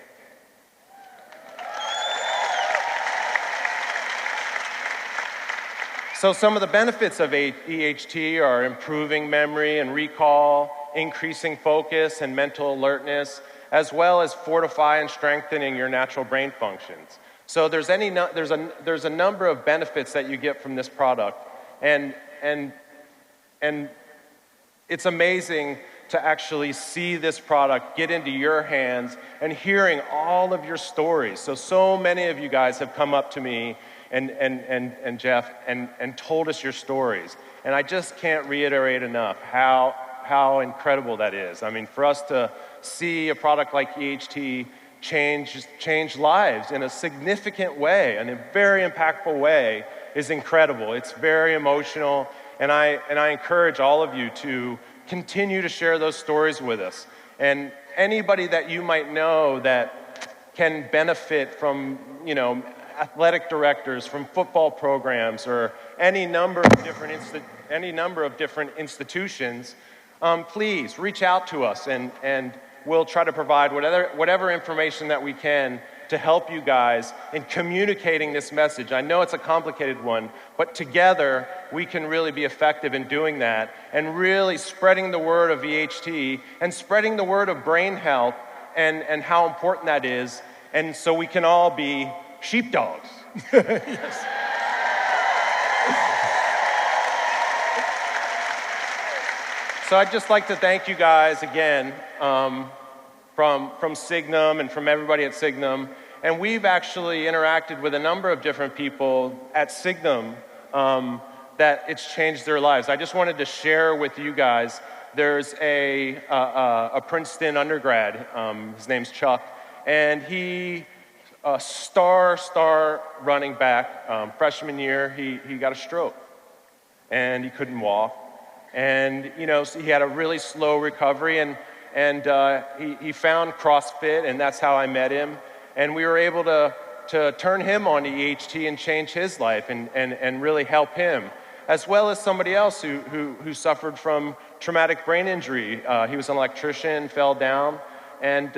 So some of the benefits of EHT are improving memory and recall, increasing focus and mental alertness, as well as fortify and strengthening your natural brain functions. So there's a number of benefits that you get from this product, and it's amazing to actually see this product get into your hands and hearing all of your stories. So many of you guys have come up to me and Jeff and told us your stories, and I just can't reiterate enough how incredible that is. I mean, for us to see a product like EHT change lives in a significant way, in a very impactful way, is incredible. It's very emotional, and I encourage all of you to continue to share those stories with us. And anybody that you might know that can benefit from, athletic directors, from football programs, or any number of different institutions, please reach out to us, and we'll try to provide whatever information that we can to help you guys in communicating this message. I know it's a complicated one, but together we can really be effective in doing that and really spreading the word of EHT and spreading the word of brain health and how important that is, and so we can all be sheepdogs. Yes. So I'd just like to thank you guys again from Signum and from everybody at Signum. And we've actually interacted with a number of different people at Signum that it's changed their lives. I just wanted to share with you guys, there's a Princeton undergrad, his name's Chuck, and he, a star running back, freshman year, he got a stroke, and he couldn't walk. And, so he had a really slow recovery, and he found CrossFit, and that's how I met him. And we were able to turn him on to EHT and change his life and really help him, as well as somebody else who suffered from traumatic brain injury. He was an electrician, fell down, and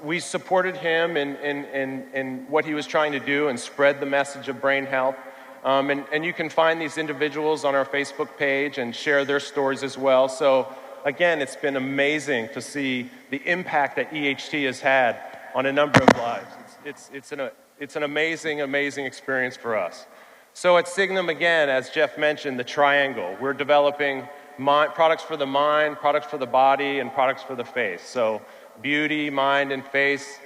we supported him in what he was trying to do and spread the message of brain health. And you can find these individuals on our Facebook page and share their stories as well. So again, it's been amazing to see the impact that EHT has had on a number of lives. It's an amazing experience for us. So at Signum, again, as Jeff mentioned, the triangle. We're developing products for the mind, products for the body, and products for the face. So beauty, mind, and face,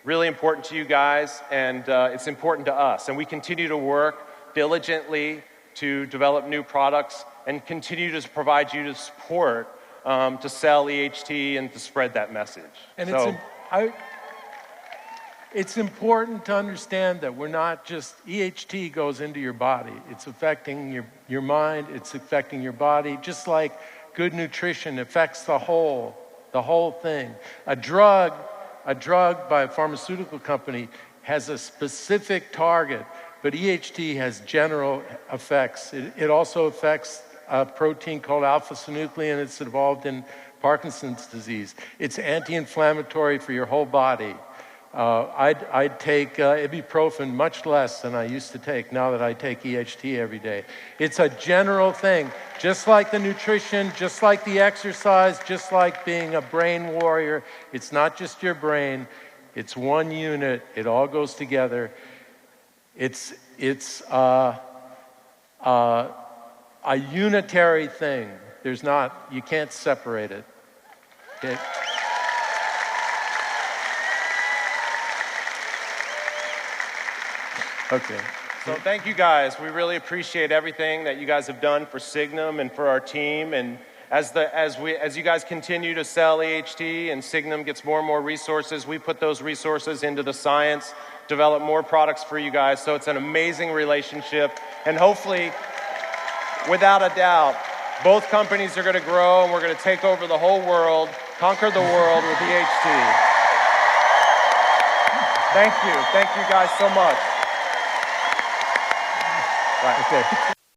really important to you guys, and it's important to us. And we continue to work diligently to develop new products and continue to provide you the support to sell EHT and to spread that message. And it's important to understand that we're not just, EHT goes into your body. It's affecting your mind, it's affecting your body, just like good nutrition affects the whole thing. A drug by a pharmaceutical company has a specific target, but EHT has general effects. It also affects a protein called alpha-synuclein. It's involved in Parkinson's disease. It's anti-inflammatory for your whole body. I'd take ibuprofen much less than I used to take now that I take EHT every day. It's a general thing, just like the nutrition, just like the exercise, just like being a brain warrior. It's not just your brain, it's one unit, it all goes together. It's a unitary thing. There's not, you can't separate it. Okay. Okay. So thank you guys. We really appreciate everything that you guys have done for Signum and for our team. And as you guys continue to sell EHT and Signum gets more and more resources, we put those resources into the science, develop more products for you guys. So it's an amazing relationship. And hopefully, without a doubt, both companies are going to grow and we're going to take over the whole world, conquer the world with EHT. Thank you. Thank you guys so much. Right. Okay.